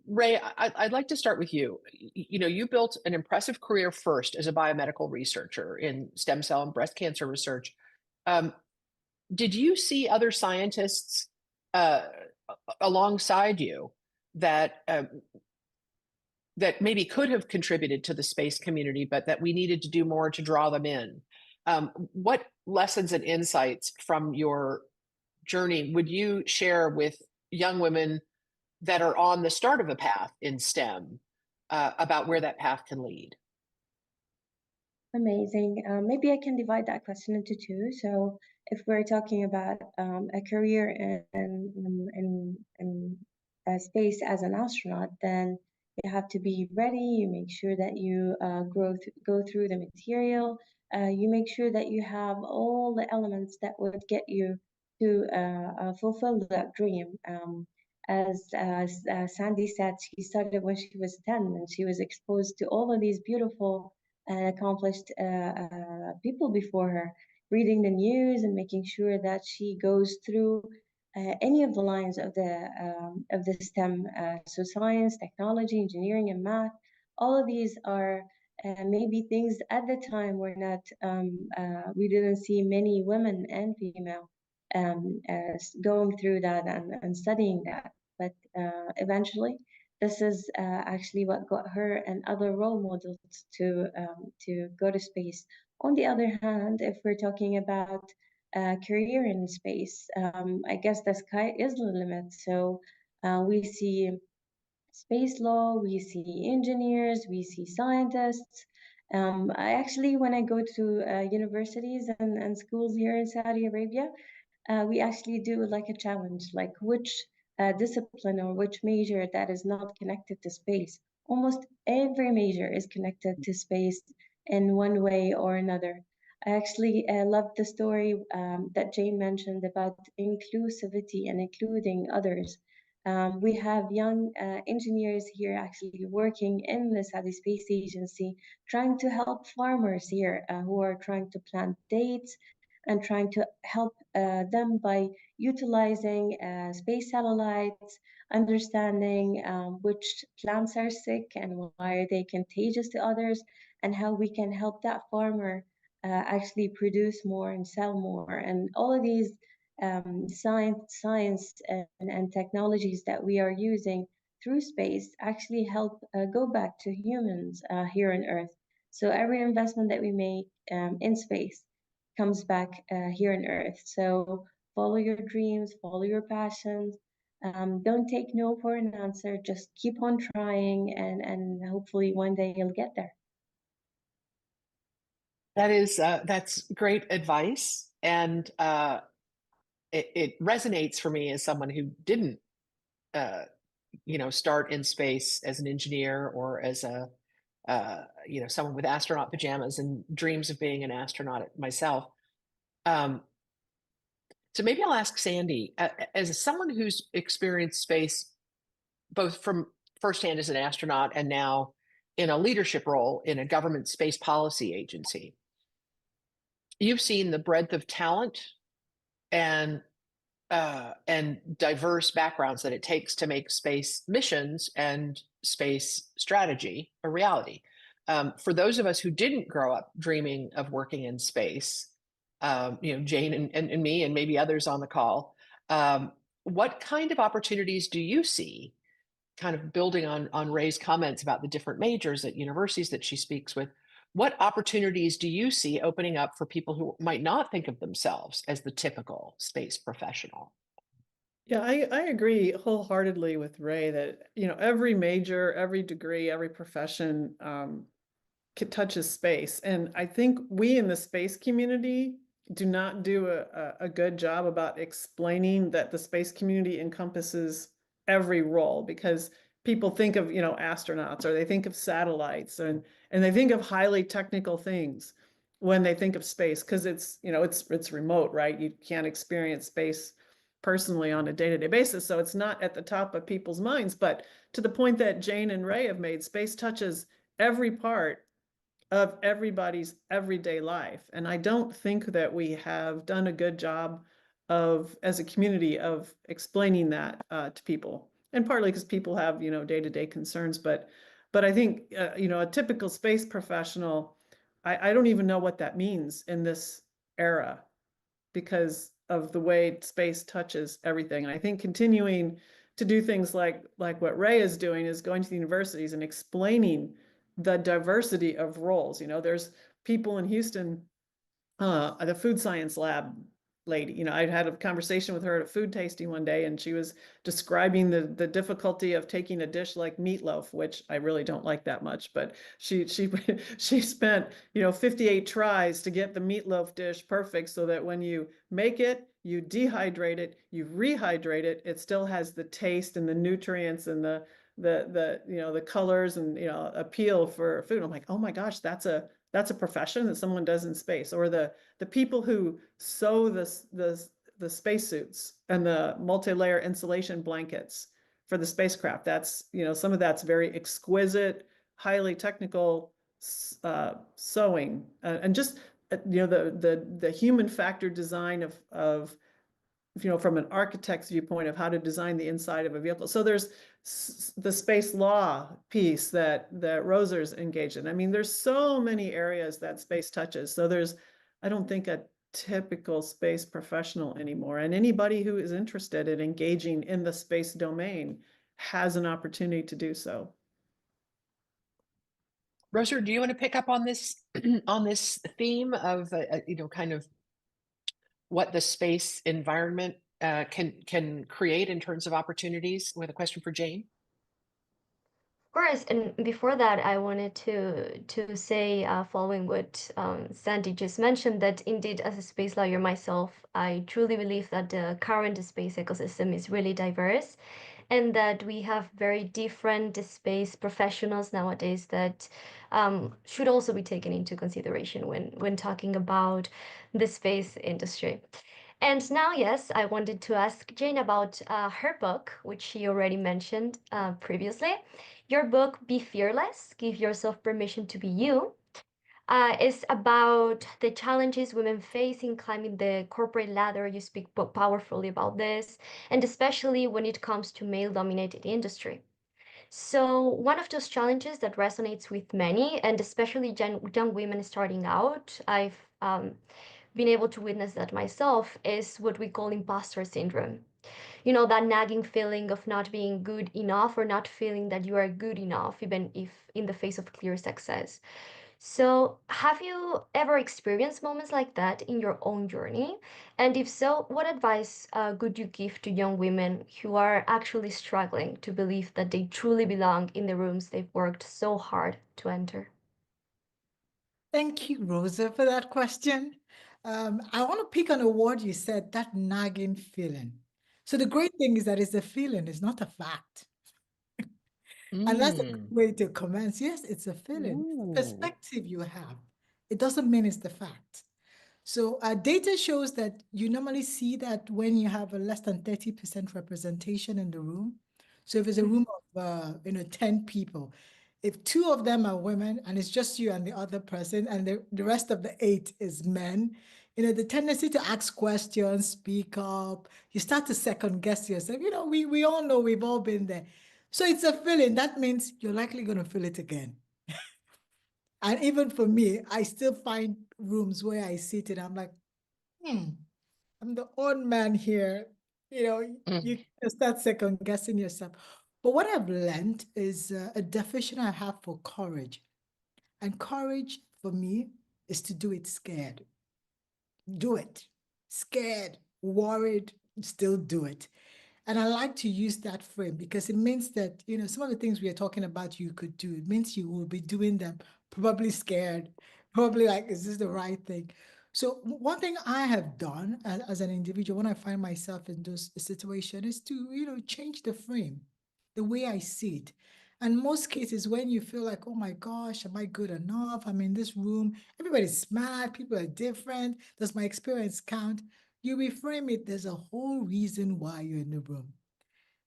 Ray, I'd like to start with you. You know, you built an impressive career first as a biomedical researcher in stem cell and breast cancer research. Did you see other scientists alongside you that that maybe could have contributed to the space community, but that we needed to do more to draw them in? What lessons and insights from your journey would you share with young women that are on the start of a path in STEM about where that path can lead? Amazing. Maybe I can divide that question into two. So if we're talking about a career in space as an astronaut, then you have to be ready. You make sure that you go through the material. You make sure that you have all the elements that would get you to fulfill that dream. As Sandy said, she started when she was 10, and she was exposed to all of these beautiful and accomplished people before her, reading the news and making sure that she goes through any of the lines of the STEM, so science, technology, engineering, and math. All of these are maybe things at the time were not, we didn't see many women and female going through that and studying that. But eventually, this is actually what got her and other role models to go to space. On the other hand, if we're talking about career in space, I guess the sky is the limit. So we see space law, we see engineers, we see scientists. I actually, when I go to universities and schools here in Saudi Arabia, we actually do like a challenge, like which discipline or which major that is not connected to space. Almost every major is connected to space in one way or another. I actually love the story that Jane mentioned about inclusivity and including others. We have young engineers here actually working in the Saudi Space Agency, trying to help farmers here who are trying to plant dates and trying to help them by utilizing space satellites, understanding which plants are sick and why are they contagious to others, and how we can help that farmer actually produce more and sell more. And all of these science and technologies that we are using through space actually help go back to humans here on Earth. So every investment that we make in space comes back here on Earth. So follow your dreams, follow your passions. Don't take no for an answer. Just keep on trying, and hopefully one day you'll get there. That's great advice, and it resonates for me as someone who didn't, start in space as an engineer or as a someone with astronaut pajamas and dreams of being an astronaut myself. So maybe I'll ask Sandy, as someone who's experienced space both from firsthand as an astronaut and now in a leadership role in a government space policy agency, you've seen the breadth of talent and diverse backgrounds that it takes to make space missions and space strategy a reality. For those of us who didn't grow up dreaming of working in space, Jane and me and maybe others on the call, what kind of opportunities do you see, kind of building on Ray's comments about the different majors at universities that she speaks with? What opportunities do you see opening up for people who might not think of themselves as the typical space professional? Yeah, I agree wholeheartedly with Ray that, every major, every degree, every profession touches space. And I think we in the space community do not do a good job about explaining that the space community encompasses every role, because people think of, astronauts, or they think of satellites, and they think of highly technical things when they think of space, because it's remote, right? You can't experience space personally on a day-to-day basis, so it's not at the top of people's minds. But to the point that Jane and Ray have made, space touches every part of everybody's everyday life. And I don't think that we have done a good job of, as a community, of explaining that to people. And partly because people have, day-to-day concerns. But I think, a typical space professional, I don't even know what that means in this era, because of the way space touches everything. And I think continuing to do things like what Ray is doing, is going to the universities and explaining the diversity of roles. There's people in Houston, the food science lab lady, I had a conversation with her at a food tasting one day, and she was describing the difficulty of taking a dish like meatloaf, which I really don't like that much, but she spent 58 tries to get the meatloaf dish perfect, so that when you make it, you dehydrate it, you rehydrate it, it still has the taste and the nutrients and the colors and appeal for food. I'm like, oh my gosh, that's a profession that someone does in space. Or the people who sew the spacesuits and the multi-layer insulation blankets for the spacecraft. That's, some of that's very exquisite, highly technical sewing, and just the human factor design of from an architect's viewpoint of how to design the inside of a vehicle. So there's the space law piece that Roser's engaged in. I mean, there's so many areas that space touches. So I don't think a typical space professional anymore. And anybody who is interested in engaging in the space domain has an opportunity to do so. Roser, do you want to pick up on this theme of kind of what the space environment can create in terms of opportunities, with a question for Jane? Of course, and before that, I wanted to say, following what Sandy just mentioned, that indeed, as a space lawyer myself, I truly believe that the current space ecosystem is really diverse, and that we have very different space professionals nowadays that should also be taken into consideration when talking about the space industry. And now, yes, I wanted to ask Jane about her book, which she already mentioned previously. Your book, Be Fearless, Give Yourself Permission to Be You, is about the challenges women face in climbing the corporate ladder. You speak powerfully about this, and especially when it comes to male-dominated industry. So one of those challenges that resonates with many, and especially young women starting out, I've been able to witness that myself, is what we call imposter syndrome. That nagging feeling of not being good enough, or not feeling that you are good enough, even if in the face of clear success. So have you ever experienced moments like that in your own journey? And if so, what advice could you give to young women who are actually struggling to believe that they truly belong in the rooms they've worked so hard to enter? Thank you, Rosa, for that question. I want to pick on a word you said, that nagging feeling. So the great thing is that it's a feeling, it's not a fact. And that's a good way to commence. Yes, it's a feeling. It's a perspective you have. It doesn't mean it's the fact. So data shows that you normally see that when you have a less than 30% representation in the room. So if it's a room of 10 people, if 2 of them are women and it's just you and the other person and the rest of the 8 is men, the tendency to ask questions, speak up, you start to second guess yourself. We all know, we've all been there. So it's a feeling. That means you're likely going to feel it again. And even for me, I still find rooms where I sit and I'm like, I'm the odd man here. You can start second guessing yourself. But what I've learned is a definition I have for courage. And courage for me is to do it scared. Do it. Scared, worried, still do it. And I like to use that frame because it means that, some of the things we are talking about you could do, it means you will be doing them, probably scared, probably like, is this the right thing? So one thing I have done as an individual when I find myself in those situations is to, change the frame, the way I see it. And most cases when you feel like, oh my gosh, am I good enough? I'm in this room, everybody's smart, people are different. Does my experience count? You reframe it, there's a whole reason why you're in the room.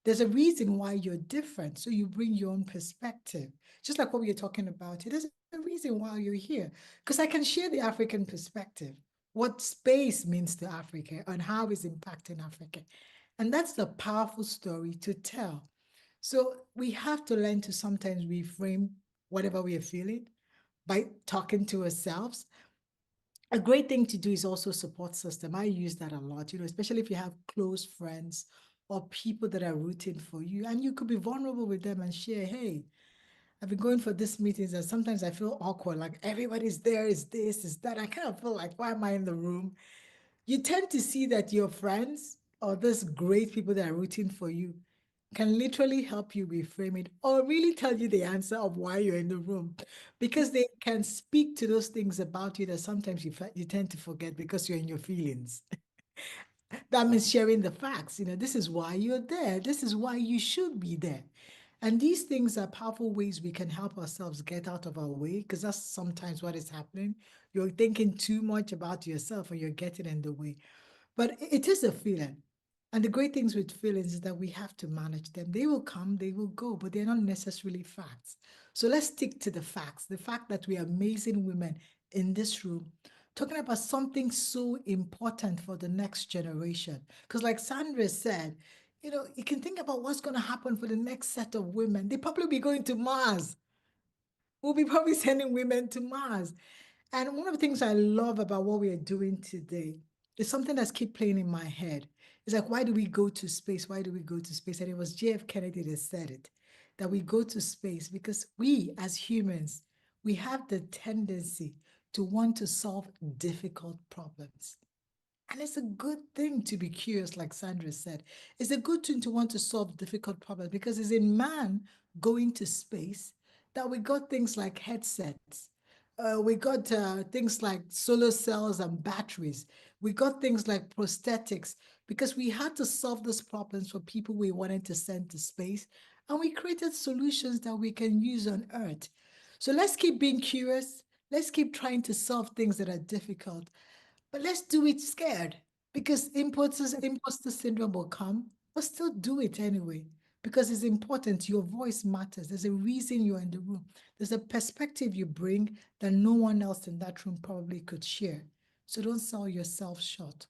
There's a reason why you're different. So you bring your own perspective. Just like what we were talking about here, there's a reason why you're here. Because I can share the African perspective, what space means to Africa and how it's impacting Africa. And that's the powerful story to tell. So we have to learn to sometimes reframe whatever we are feeling by talking to ourselves. A great thing to do is also support system. I use that a lot, especially if you have close friends or people that are rooting for you, and you could be vulnerable with them and share, hey, I've been going for these meetings and sometimes I feel awkward, like everybody's there, is this, is that. I kind of feel like, why am I in the room? You tend to see that your friends or those great people that are rooting for you can literally help you reframe it or really tell you the answer of why you're in the room, because they can speak to those things about you that sometimes you tend to forget because you're in your feelings. That means sharing the facts. This is why you're there. This is why you should be there. And these things are powerful ways we can help ourselves get out of our way, because that's sometimes what is happening. You're thinking too much about yourself and you're getting in the way. But it is a feeling. And the great things with feelings is that we have to manage them. They will come, they will go, but they're not necessarily facts. So let's stick to the facts. The fact that we are amazing women in this room, talking about something so important for the next generation. Because like Sandra said, you can think about what's going to happen for the next set of women. They probably be going to Mars. We'll be probably sending women to Mars. And one of the things I love about what we are doing today is something that's keep playing in my head. It's like, why do we go to space? Why do we go to space? And it was JF Kennedy that said it, that we go to space because we as humans, we have the tendency to want to solve difficult problems. And it's a good thing to be curious, like Sandra said. It's a good thing to want to solve difficult problems because it's in man going to space that we got things like headsets. We got things like solar cells and batteries. We got things like prosthetics because we had to solve those problems for people we wanted to send to space. And we created solutions that we can use on Earth. So let's keep being curious. Let's keep trying to solve things that are difficult. But let's do it scared, because imposter syndrome will come, but still do it anyway, because it's important. Your voice matters. There's a reason you're in the room. There's a perspective you bring that no one else in that room probably could share. So don't sell yourself short.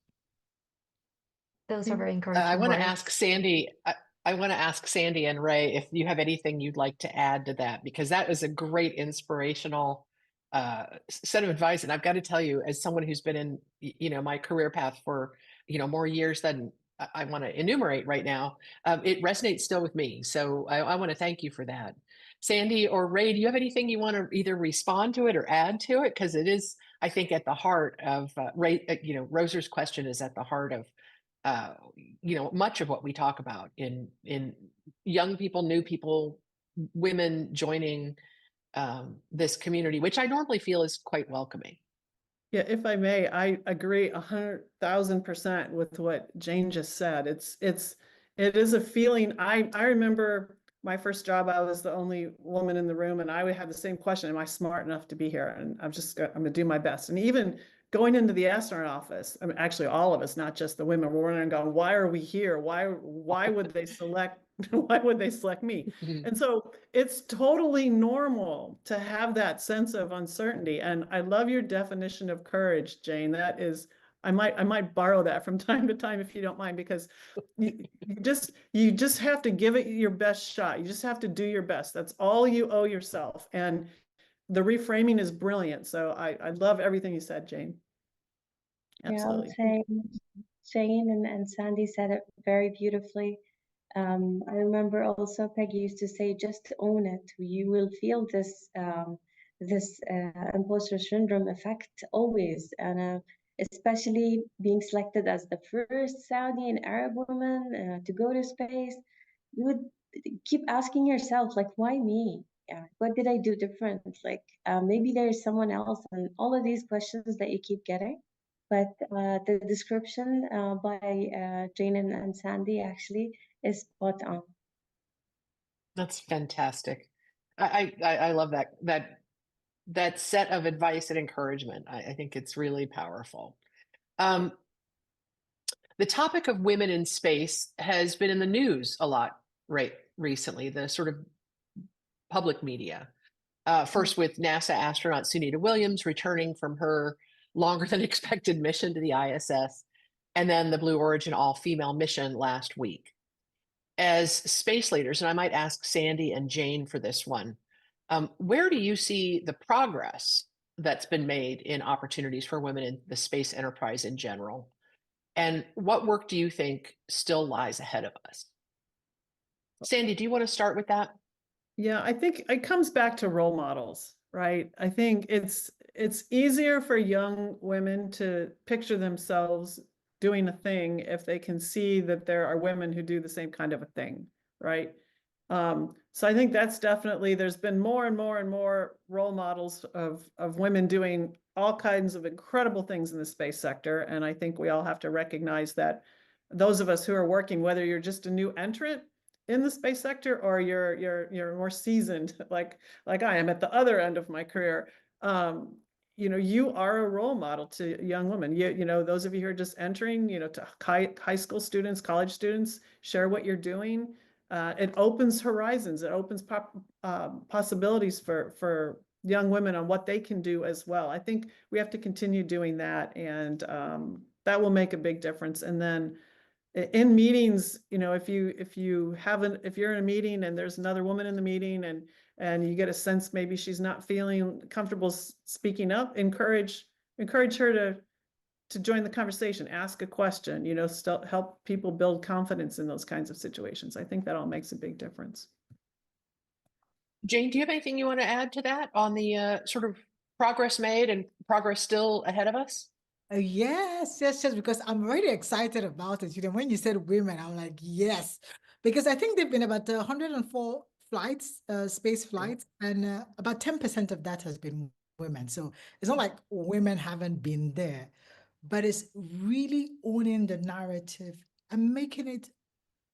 Those are very encouraging I want to words. ask Sandy. I want to ask Sandy and Ray if you have anything you'd like to add to that, because that is a great inspirational set of advice. And I've got to tell you, as someone who's been in, my career path for, more years than I want to enumerate right now, it resonates still with me. So I want to thank you for that. Sandy or Ray, do you have anything you want to either respond to it or add to it? Because it is, I think, at the heart of Ray. Roser's question is at the heart of much of what we talk about in young people, new people, women joining this community, which I normally feel is quite welcoming. Yeah, if I may, I agree 100,000% with what Jane just said. It is a feeling. I remember my first job, I was the only woman in the room and I would have the same question. Am I smart enough to be here? And I'm going to do my best. And even going into the astronaut office, I mean, actually all of us, not just the women, we're wondering, going, why are we here? Why would they select, why would they select me? And so it's totally normal to have that sense of uncertainty. And I love your definition of courage, Jane. That is, I might borrow that from time to time if you don't mind, because you just have to give it your best shot. You just have to do your best. That's all you owe yourself. And the reframing is brilliant. So I love everything you said, Jane. Absolutely. Yeah, I would say Jane and Sandy said it very beautifully. I remember also Peggy used to say, just own it. You will feel this imposter syndrome effect always, and especially being selected as the first Saudi and Arab woman to go to space. You would keep asking yourself, like, why me? Yeah, what did I do different? Like, maybe there's someone else, and all of these questions that you keep getting. But the description by Jane and Sandy actually is spot on. That's fantastic. I love that set of advice and encouragement. I think it's really powerful. The topic of women in space has been in the news a lot recently, the sort of public media. First with NASA astronaut Sunita Williams returning from her longer than expected mission to the ISS, and then the Blue Origin all-female mission last week. As space leaders, and I might ask Sandy and Jane for this one, where do you see the progress that's been made in opportunities for women in the space enterprise in general? And what work do you think still lies ahead of us? Sandy, do you want to start with that? Yeah, I think it comes back to role models, right? I think it's easier for young women to picture themselves doing a thing if they can see that there are women who do the same kind of a thing, right? So I think that's definitely, there's been more and more and more role models of women doing all kinds of incredible things in the space sector. And I think we all have to recognize that those of us who are working, whether you're just a new entrant in the space sector or you're more seasoned, like I am at the other end of my career, you know, you are a role model to young women. You know, those of you who are just entering, you know, to high school students, college students, share what you're doing. It opens horizons. It opens possibilities for young women on what they can do as well. I think we have to continue doing that, and that will make a big difference. And then in meetings, you know, if you're in a meeting and there's another woman in the meeting and you get a sense maybe she's not feeling comfortable speaking up, encourage her to join the conversation, ask a question, you know, still help people build confidence in those kinds of situations. I think that all makes a big difference. Jane, do you have anything you want to add to that on the sort of progress made and progress still ahead of us? Yes, because I'm really excited about it. You know, when you said women, I'm like, yes, because I think there've been about 104 flights, space flights, and about 10% of that has been women. So it's not like women haven't been there, but it's really owning the narrative and making it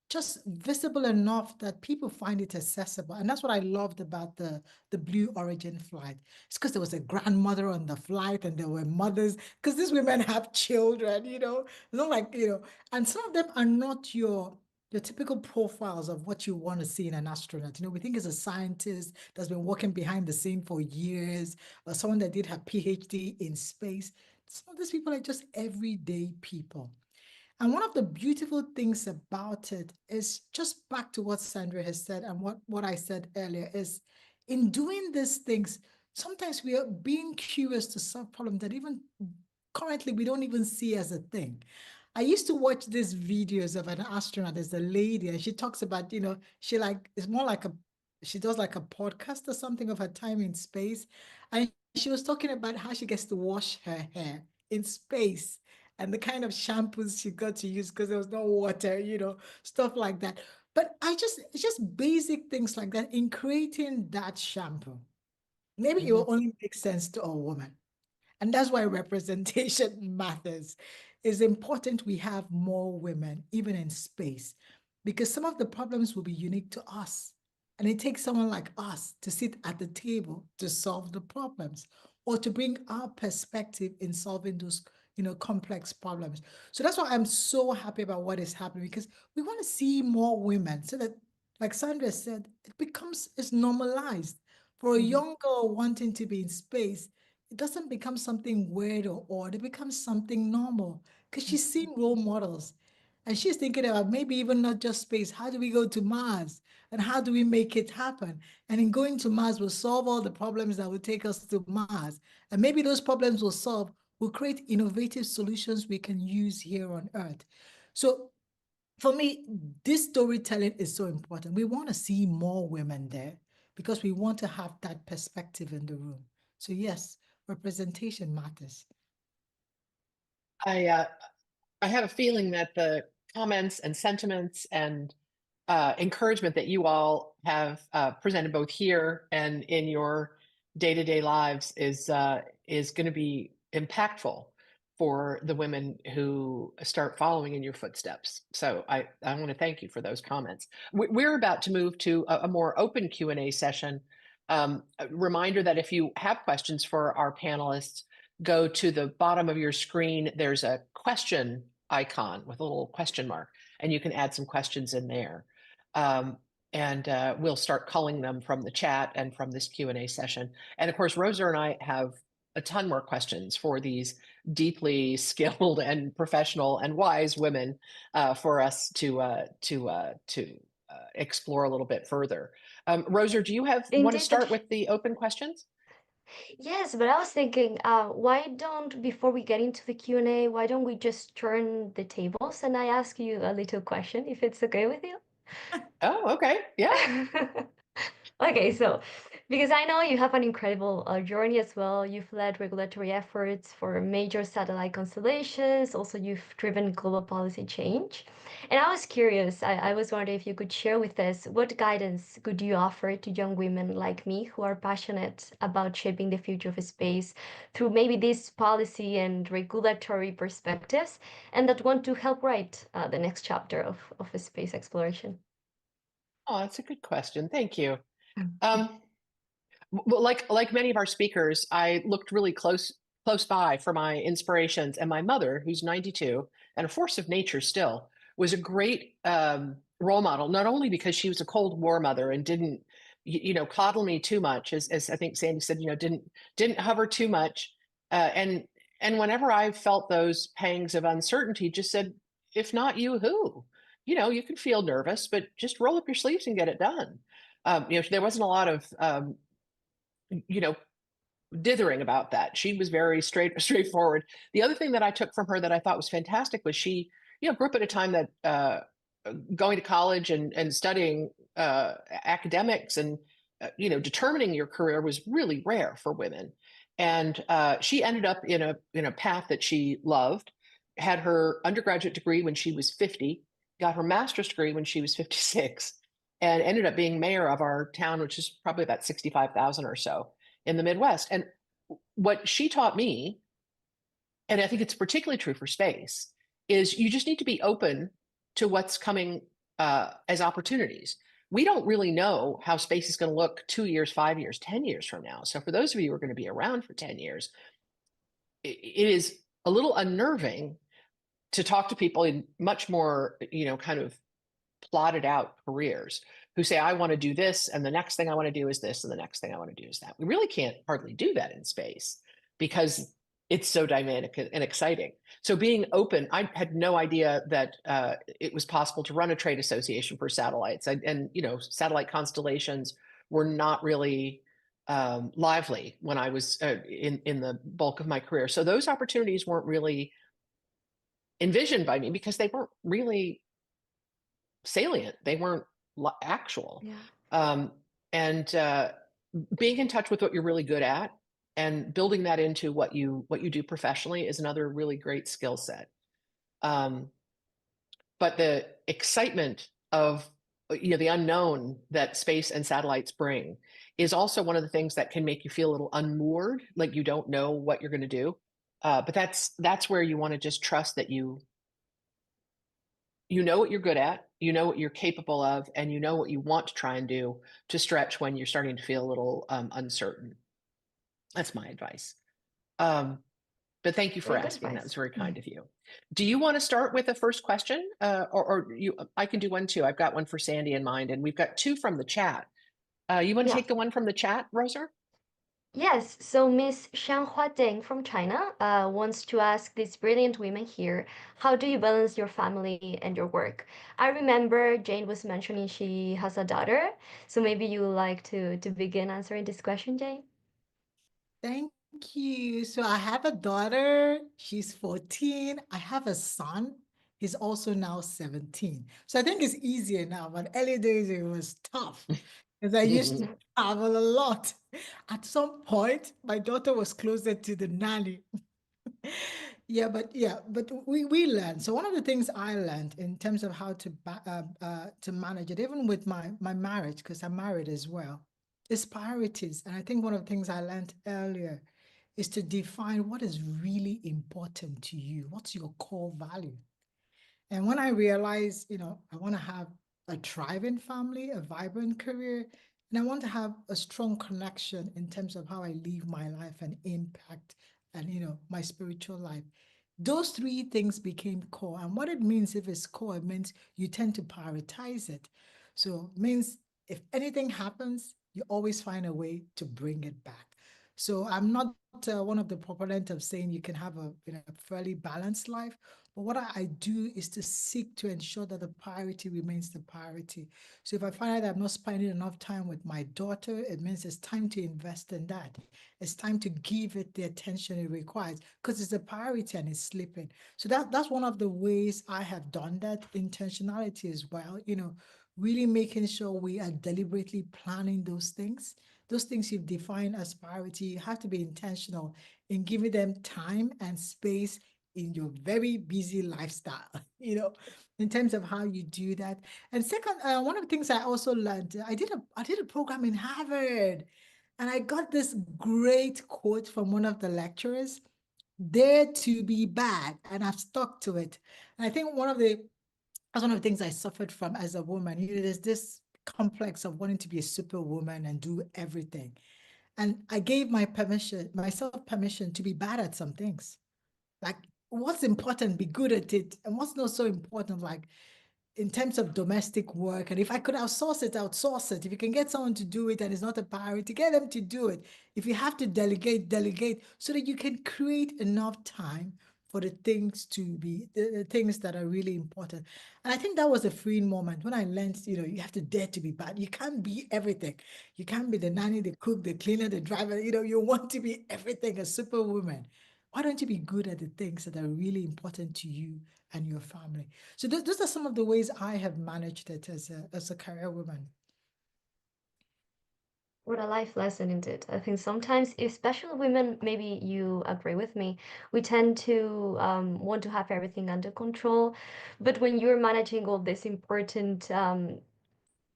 just visible enough that people find it accessible. And that's what I loved about the Blue Origin flight. It's because there was a grandmother on the flight and there were mothers, because these women have children, you know, it's not like, you know, and some of them are not your typical profiles of what you want to see in an astronaut. You know, we think it's a scientist that's been working behind the scene for years, or someone that did her PhD in space. Some of these people are just everyday people. And one of the beautiful things about it is just back to what Sandra has said and what I said earlier is in doing these things, sometimes we are being curious to solve problems that even currently we don't even see as a thing. I used to watch these videos of an astronaut. There's a lady and she talks about, you know, it's more like she does like a podcast or something of her time in space. And she was talking about how she gets to wash her hair in space and the kind of shampoos she got to use because there was no water, you know, stuff like that. But it's just basic things like that in creating that shampoo. Maybe it will only make sense to a woman. And that's why representation matters. It's important we have more women, even in space, because some of the problems will be unique to us. And it takes someone like us to sit at the table to solve the problems. or to bring our perspective in solving those, complex problems. So that's why I'm so happy about what is happening, because we want to see more women so that, like Sandra said, it's normalized. For a young girl wanting to be in space, it doesn't become something weird or odd. It becomes something normal because she's seen role models. And she's thinking about maybe even not just space. How do we go to Mars? And how do we make it happen? And in going to Mars, we'll solve all the problems that will take us to Mars. And maybe those problems will create innovative solutions we can use here on Earth. So for me, this storytelling is so important. We want to see more women there because we want to have that perspective in the room. So yes, representation matters. I have a feeling that the comments and sentiments and encouragement that you all have presented both here and in your day-to-day lives is going to be impactful for the women who start following in your footsteps. So I want to thank you for those comments. We're about to move to a more open Q&A session. A reminder that if you have questions for our panelists, go to the bottom of your screen. There's a question icon with a little question mark, and you can add some questions in there. And we'll start culling them from the chat and from this Q&A session. And of course, Rosa and I have a ton more questions for these deeply skilled and professional and wise women for us to explore a little bit further. Rosa, do you want to Indeed, start with the open questions? Yes, but I was thinking, why don't, before we get into the Q&A, why don't we just turn the tables and I ask you a little question, if it's okay with you? Oh, okay. Yeah. Okay, so because I know you have an incredible journey as well. You've led regulatory efforts for major satellite constellations. Also, you've driven global policy change. And I was curious, I was wondering if you could share with us what guidance could you offer to young women like me who are passionate about shaping the future of space through maybe these policy and regulatory perspectives, and that want to help write the next chapter of space exploration. Oh, that's a good question. Thank you. Well, like many of our speakers, I looked really close by for my inspirations, and my mother, who's 92 and a force of nature still, was a great role model. Not only because she was a Cold War mother and didn't, coddle me too much, as I think Sandy said, didn't hover too much, and whenever I felt those pangs of uncertainty, just said, if not you, who? You can feel nervous, but just roll up your sleeves and get it done. There wasn't a lot of dithering about that. She was very straightforward. The other thing that I took from her that I thought was fantastic was she, grew up at a time that going to college and studying academics and determining your career was really rare for women. And she ended up in a path that she loved, had her undergraduate degree when she was 50, got her master's degree when she was 56, and ended up being mayor of our town, which is probably about 65,000 or so in the Midwest. And what she taught me, and I think it's particularly true for space, is you just need to be open to what's coming as opportunities. We don't really know how space is going to look 2 years, 5 years, 10 years from now. So for those of you who are going to be around for 10 years, it is a little unnerving to talk to people in much more, kind of plotted out careers who say, I want to do this, and the next thing I want to do is this, and the next thing I want to do is that. We really can't hardly do that in space because it's so dynamic and exciting. So being open, I had no idea that it was possible to run a trade association for satellites. And satellite constellations were not really lively when I was in the bulk of my career. So those opportunities weren't really envisioned by me because they weren't really salient. They weren't actual. Yeah. And being in touch with what you're really good at and building that into what you do professionally is another really great skill set. But the excitement of the unknown that space and satellites bring is also one of the things that can make you feel a little unmoored, like you don't know what you're going to do. But that's where you want to just trust that you know what you're good at, you know what you're capable of, and you know what you want to try and do to stretch when you're starting to feel a little uncertain. That's my advice. But thank you for Very good asking. That advice. was very kind of you. Do you want to start with the first question? I can do one too. I've got one for Sandy in mind, and we've got two from the chat. You want to Yeah. take the one from the chat, Rosa? Yes, so Miss Xianghua Deng from China wants to ask these brilliant women here, how do you balance your family and your work? I remember Jane was mentioning she has a daughter, so maybe you would like to begin answering this question, Jane? Thank you. So I have a daughter, she's 14. I have a son, he's also now 17. So I think it's easier now, but early days it was tough because I used to travel a lot. At some point, my daughter was closer to the nanny. Yeah, but we learned. So one of the things I learned in terms of how to manage it, even with my marriage, because I'm married as well, is priorities. And I think one of the things I learned earlier is to define what is really important to you. What's your core value? And when I realized, I want to have a thriving family, a vibrant career, and I want to have a strong connection in terms of how I live my life and impact and, my spiritual life. Those three things became core. And what it means if it's core, it means you tend to prioritize it. So it means if anything happens, you always find a way to bring it back. So I'm not one of the proponents of saying you can have a fairly balanced life. But what I do is to seek to ensure that the priority remains the priority. So if I find that I'm not spending enough time with my daughter, it means it's time to invest in that. It's time to give it the attention it requires because it's a priority and it's slipping. So that's one of the ways I have done that, intentionality as well, really making sure we are deliberately planning those things. Those things you've defined as priority, you have to be intentional in giving them time and space in your very busy lifestyle, in terms of how you do that. And second, one of the things I also learned, I did a program in Harvard, and I got this great quote from one of the lecturers: "Dare to be bad," and I've stuck to it. And I think that's one of the things I suffered from as a woman. There's this complex of wanting to be a superwoman and do everything. And I gave myself permission to be bad at some things. Like, what's important, be good at it. And what's not so important, like in terms of domestic work. And if I could outsource it. If you can get someone to do it and it's not a priority, get them to do it. If you have to delegate, so that you can create enough time for the things the things that are really important. And I think that was a freeing moment when I learned, you have to dare to be bad. You can't be everything. You can't be the nanny, the cook, the cleaner, the driver. You want to be everything, a superwoman. Why don't you be good at the things that are really important to you and your family? So those are some of the ways I have managed it as a career woman. What a life lesson indeed. I think sometimes, especially women, maybe you agree with me, we tend to want to have everything under control. But when you're managing all these important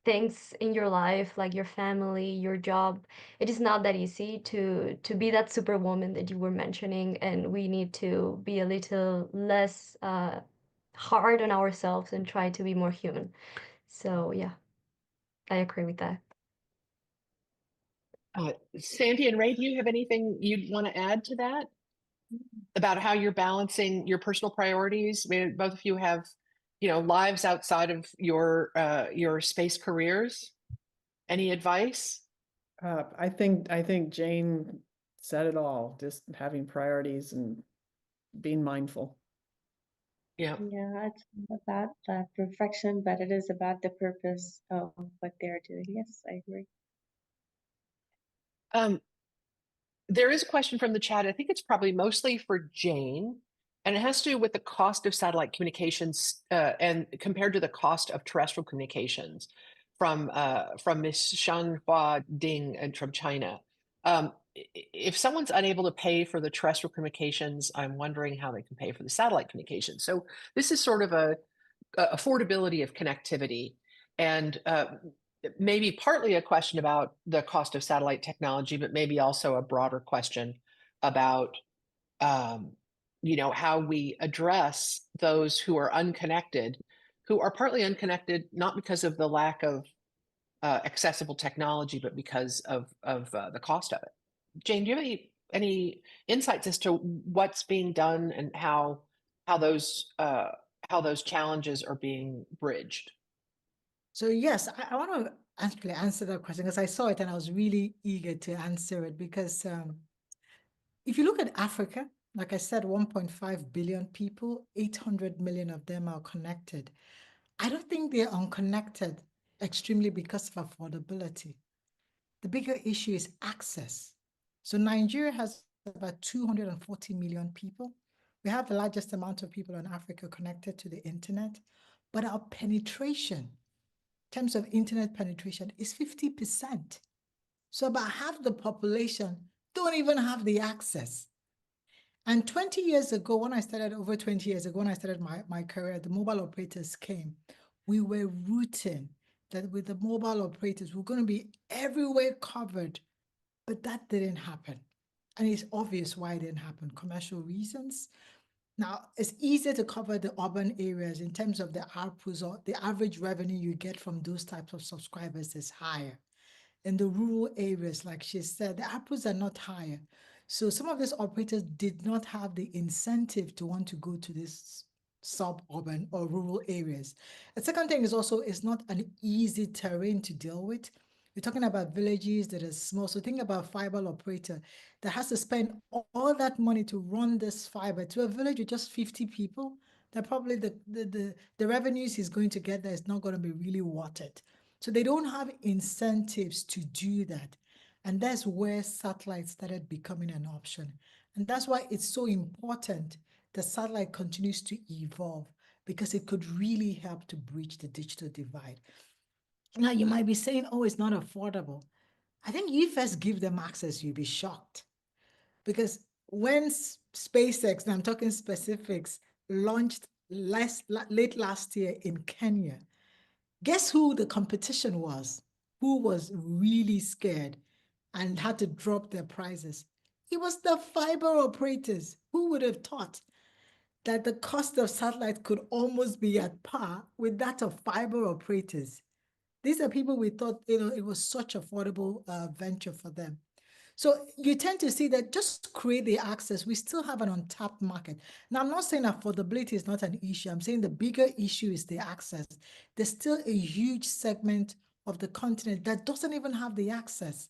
things in your life, like your family, your job, it is not that easy to be that superwoman that you were mentioning. And we need to be a little less hard on ourselves and try to be more human. So yeah, I agree with that. Sandy and Ray, do you have anything you'd want to add to that about how you're balancing your personal priorities? I mean, both of you have, lives outside of your space careers. Any advice? I think Jane said it all, just having priorities and being mindful. Yeah. Yeah, it's not about perfection, but it is about the purpose of what they're doing. Yes, I agree. There is a question from the chat. I think it's probably mostly for Jane, and it has to do with the cost of satellite communications and compared to the cost of terrestrial communications from Ms. Shanghua Ding and from China. If someone's unable to pay for the terrestrial communications, I'm wondering how they can pay for the satellite communications. So this is sort of a affordability of connectivity, and maybe partly a question about the cost of satellite technology, but maybe also a broader question about how we address those who are unconnected, who are partly unconnected not because of the lack of accessible technology, but because of the cost of it. Jane, do you have any insights as to what's being done and how those challenges are being bridged? So yes, I want to actually answer that question because I saw it and I was really eager to answer it because if you look at Africa, like I said, 1.5 billion people, 800 million of them are connected. I don't think they're unconnected extremely because of affordability. The bigger issue is access. So Nigeria has about 240 million people. We have the largest amount of people in Africa connected to the internet, but our penetration, in terms of internet penetration, is 50%. So about half the population don't even have the access. And 20 years ago, when I started, over 20 years ago, when I started my career, the mobile operators came. We were rooting that with the mobile operators, we're going to be everywhere covered, but that didn't happen. And it's obvious why it didn't happen, commercial reasons. Now, it's easier to cover the urban areas in terms of the ARPUs, or the average revenue you get from those types of subscribers is higher. In the rural areas, like she said, the ARPUs are not higher. So some of these operators did not have the incentive to want to go to these suburban or rural areas. The second thing is also, it's not an easy terrain to deal with. We're talking about villages that are small. So think about a fiber operator that has to spend all that money to run this fiber to a village with just 50 people. That probably the revenues he's going to get there is not going to be really worth it. So they don't have incentives to do that. And that's where satellite started becoming an option. And that's why it's so important that satellite continues to evolve, because it could really help to bridge the digital divide. Now, you might be saying, oh, it's not affordable. I think you first give them access, you'll be shocked. Because when SpaceX, and I'm talking specifics, launched late last year in Kenya, guess who the competition was? Who was really scared and had to drop their prices? It was the fiber operators. Who would have thought that the cost of satellite could almost be at par with that of fiber operators? These are people we thought, it was such affordable venture for them. So you tend to see that just create the access, we still have an untapped market. Now, I'm not saying affordability is not an issue. I'm saying the bigger issue is the access. There's still a huge segment of the continent that doesn't even have the access.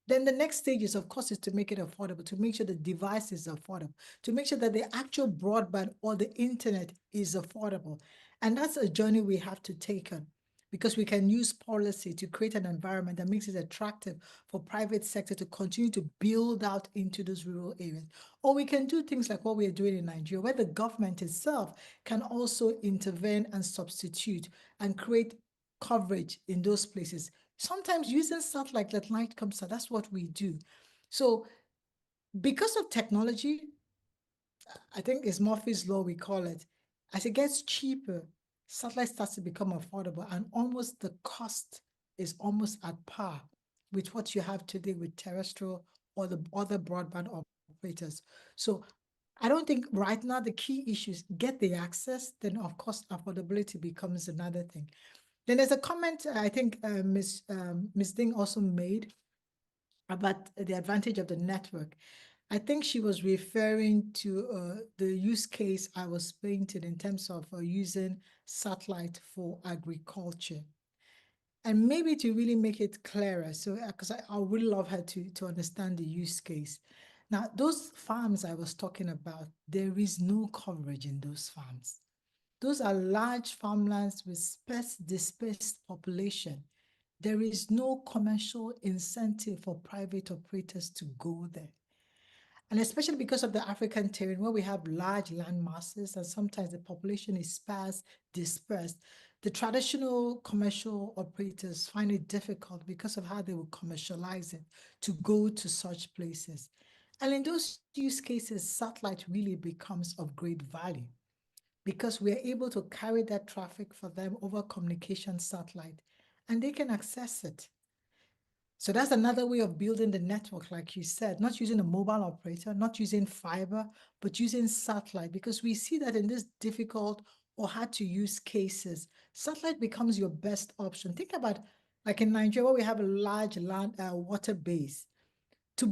Then the next stage is, of course, is to make it affordable, to make sure the device is affordable, to make sure that the actual broadband or the internet is affordable. And that's a journey we have to take on, because we can use policy to create an environment that makes it attractive for private sector to continue to build out into those rural areas. Or we can do things like what we are doing in Nigeria, where the government itself can also intervene and substitute and create coverage in those places. Sometimes using satellite that might come, so that's what we do. So because of technology, I think it's Murphy's Law, we call it, as it gets cheaper, satellite starts to become affordable, and almost the cost is almost at par with what you have today with terrestrial or the other broadband operators. So I don't think right now the key issue is get the access, then of course affordability becomes another thing. Then there's a comment I think Ms. Ding also made about the advantage of the network. I think she was referring to the use case I was painting in terms of using satellite for agriculture. And maybe to really make it clearer, so because I would love her to understand the use case. Now, those farms I was talking about, there is no coverage in those farms. Those are large farmlands with dispersed population. There is no commercial incentive for private operators to go there. And especially because of the African terrain, where we have large land masses and sometimes the population is sparse, dispersed, the traditional commercial operators find it difficult because of how they will commercialize it to go to such places. And in those use cases, satellite really becomes of great value, because we are able to carry that traffic for them over communication satellite, and they can access it. So that's another way of building the network, like you said, not using a mobile operator, not using fiber, but using satellite, because we see that in this difficult or hard to use cases, satellite becomes your best option. Think about, like in Nigeria, where we have a large land water base. to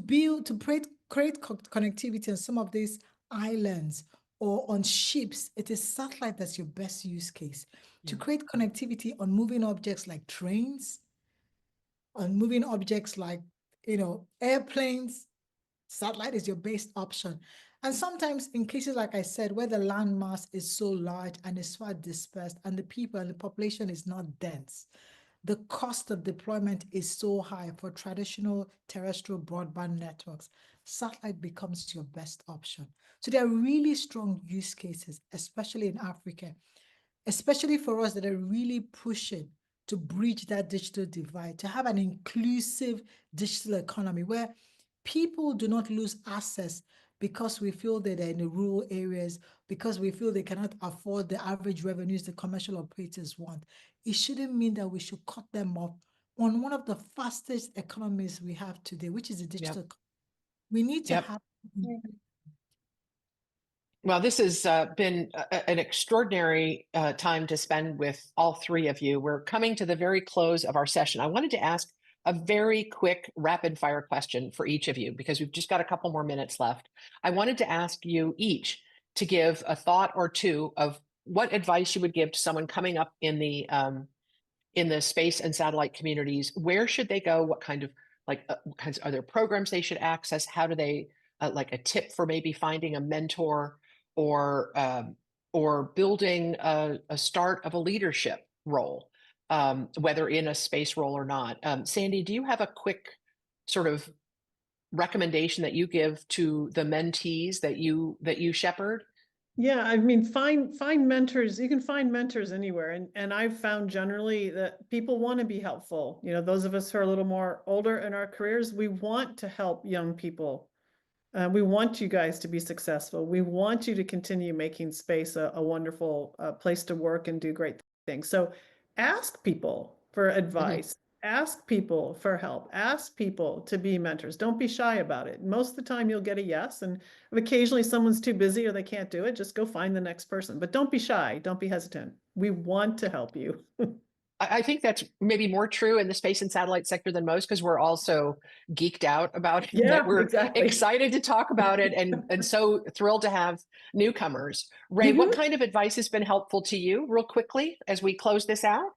create connectivity on some of these islands or on ships, it is satellite that's your best use case. To create connectivity on moving objects like trains, on moving objects like, airplanes, satellite is your best option. And sometimes in cases, like I said, where the land mass is so large and is far dispersed and the people and the population is not dense, the cost of deployment is so high for traditional terrestrial broadband networks, satellite becomes your best option. So there are really strong use cases, especially in Africa, especially for us that are really pushing to bridge that digital divide, to have an inclusive digital economy where people do not lose access because we feel that they're in the rural areas, because we feel they cannot afford the average revenues the commercial operators want. It shouldn't mean that we should cut them off on one of the fastest economies we have today, which is the digital. We need to have. Well, this has been an extraordinary time to spend with all three of you. We're coming to the very close of our session. I wanted to ask a very quick rapid fire question for each of you because we've just got a couple more minutes left. I wanted to ask you each to give a thought or two of what advice you would give to someone coming up in the space and satellite communities. Where should they go? What kind of are there programs they should access? How do they like a tip for maybe finding a mentor or building a start of a leadership role, whether in a space role or not? Sandy, do you have a quick sort of recommendation that you give to the mentees that you shepherd? Yeah, I mean, find mentors. You can find mentors anywhere. And I've found generally that people want to be helpful. Those of us who are a little more older in our careers, we want to help young people. We want you guys to be successful. We want you to continue making space a wonderful place to work and do great things. So ask people for advice. Ask people for help. Ask people to be mentors. Don't be shy about it. Most of the time you'll get a yes. And if occasionally someone's too busy or they can't do it, just go find the next person. But don't be shy. Don't be hesitant. We want to help you. I think that's maybe more true in the space and satellite sector than most because we're also geeked out about it. That we're excited to talk about it and so thrilled to have newcomers. Ray, what kind of advice has been helpful to you real quickly as we close this out?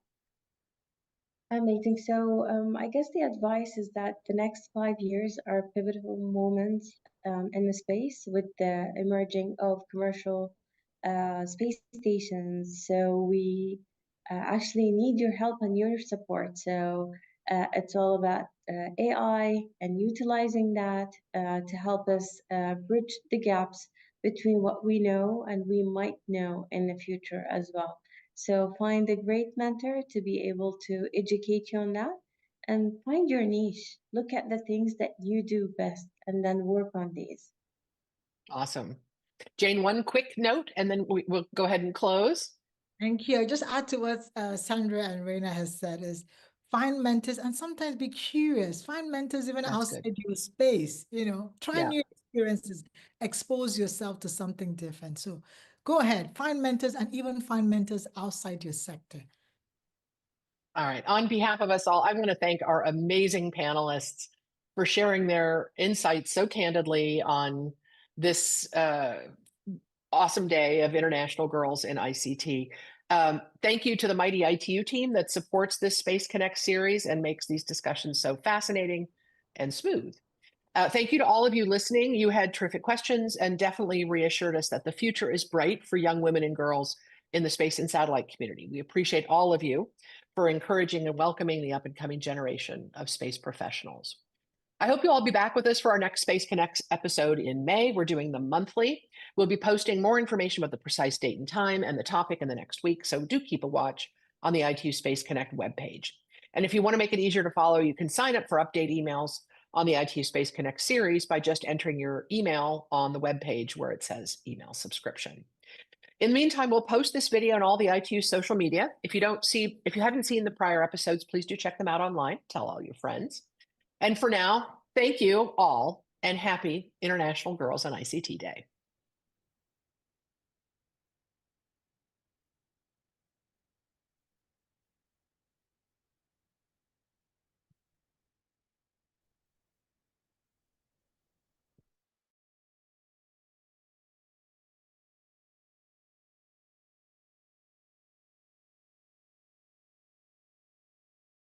Amazing. So I guess the advice is that the next 5 years are pivotal moments in the space with the emerging of commercial space stations. So we actually need your help and your support. So it's all about AI and utilizing that to help us bridge the gaps between what we know and we might know in the future as well. So find a great mentor to be able to educate you on that and find your niche. Look at the things that you do best and then work on these. Awesome. Jane, one quick note and then we'll go ahead and close. Thank you. Just add to what Sandra and Reina has said is find mentors and sometimes be curious. Find mentors even outside your space, try new experiences, expose yourself to something different. So go ahead, find mentors and even find mentors outside your sector. All right. On behalf of us all, I want to thank our amazing panelists for sharing their insights so candidly on this awesome day of International Girls in ICT. Thank you to the mighty ITU team that supports this Space Connect series and makes these discussions so fascinating and smooth. Thank you to all of you listening. You had terrific questions and definitely reassured us that the future is bright for young women and girls in the space and satellite community. We appreciate all of you for encouraging and welcoming the up and coming generation of space professionals. I hope you'll all be back with us for our next Space Connect episode in May. We're doing them monthly. We'll be posting more information about the precise date and time and the topic in the next week, so do keep a watch on the ITU Space Connect webpage. And if you want to make it easier to follow, you can sign up for update emails on the ITU Space Connect series by just entering your email on the webpage where it says email subscription. In the meantime, we'll post this video on all the ITU social media. If you haven't seen the prior episodes, please do check them out online. Tell all your friends. And for now, thank you all and happy International Girls on ICT Day.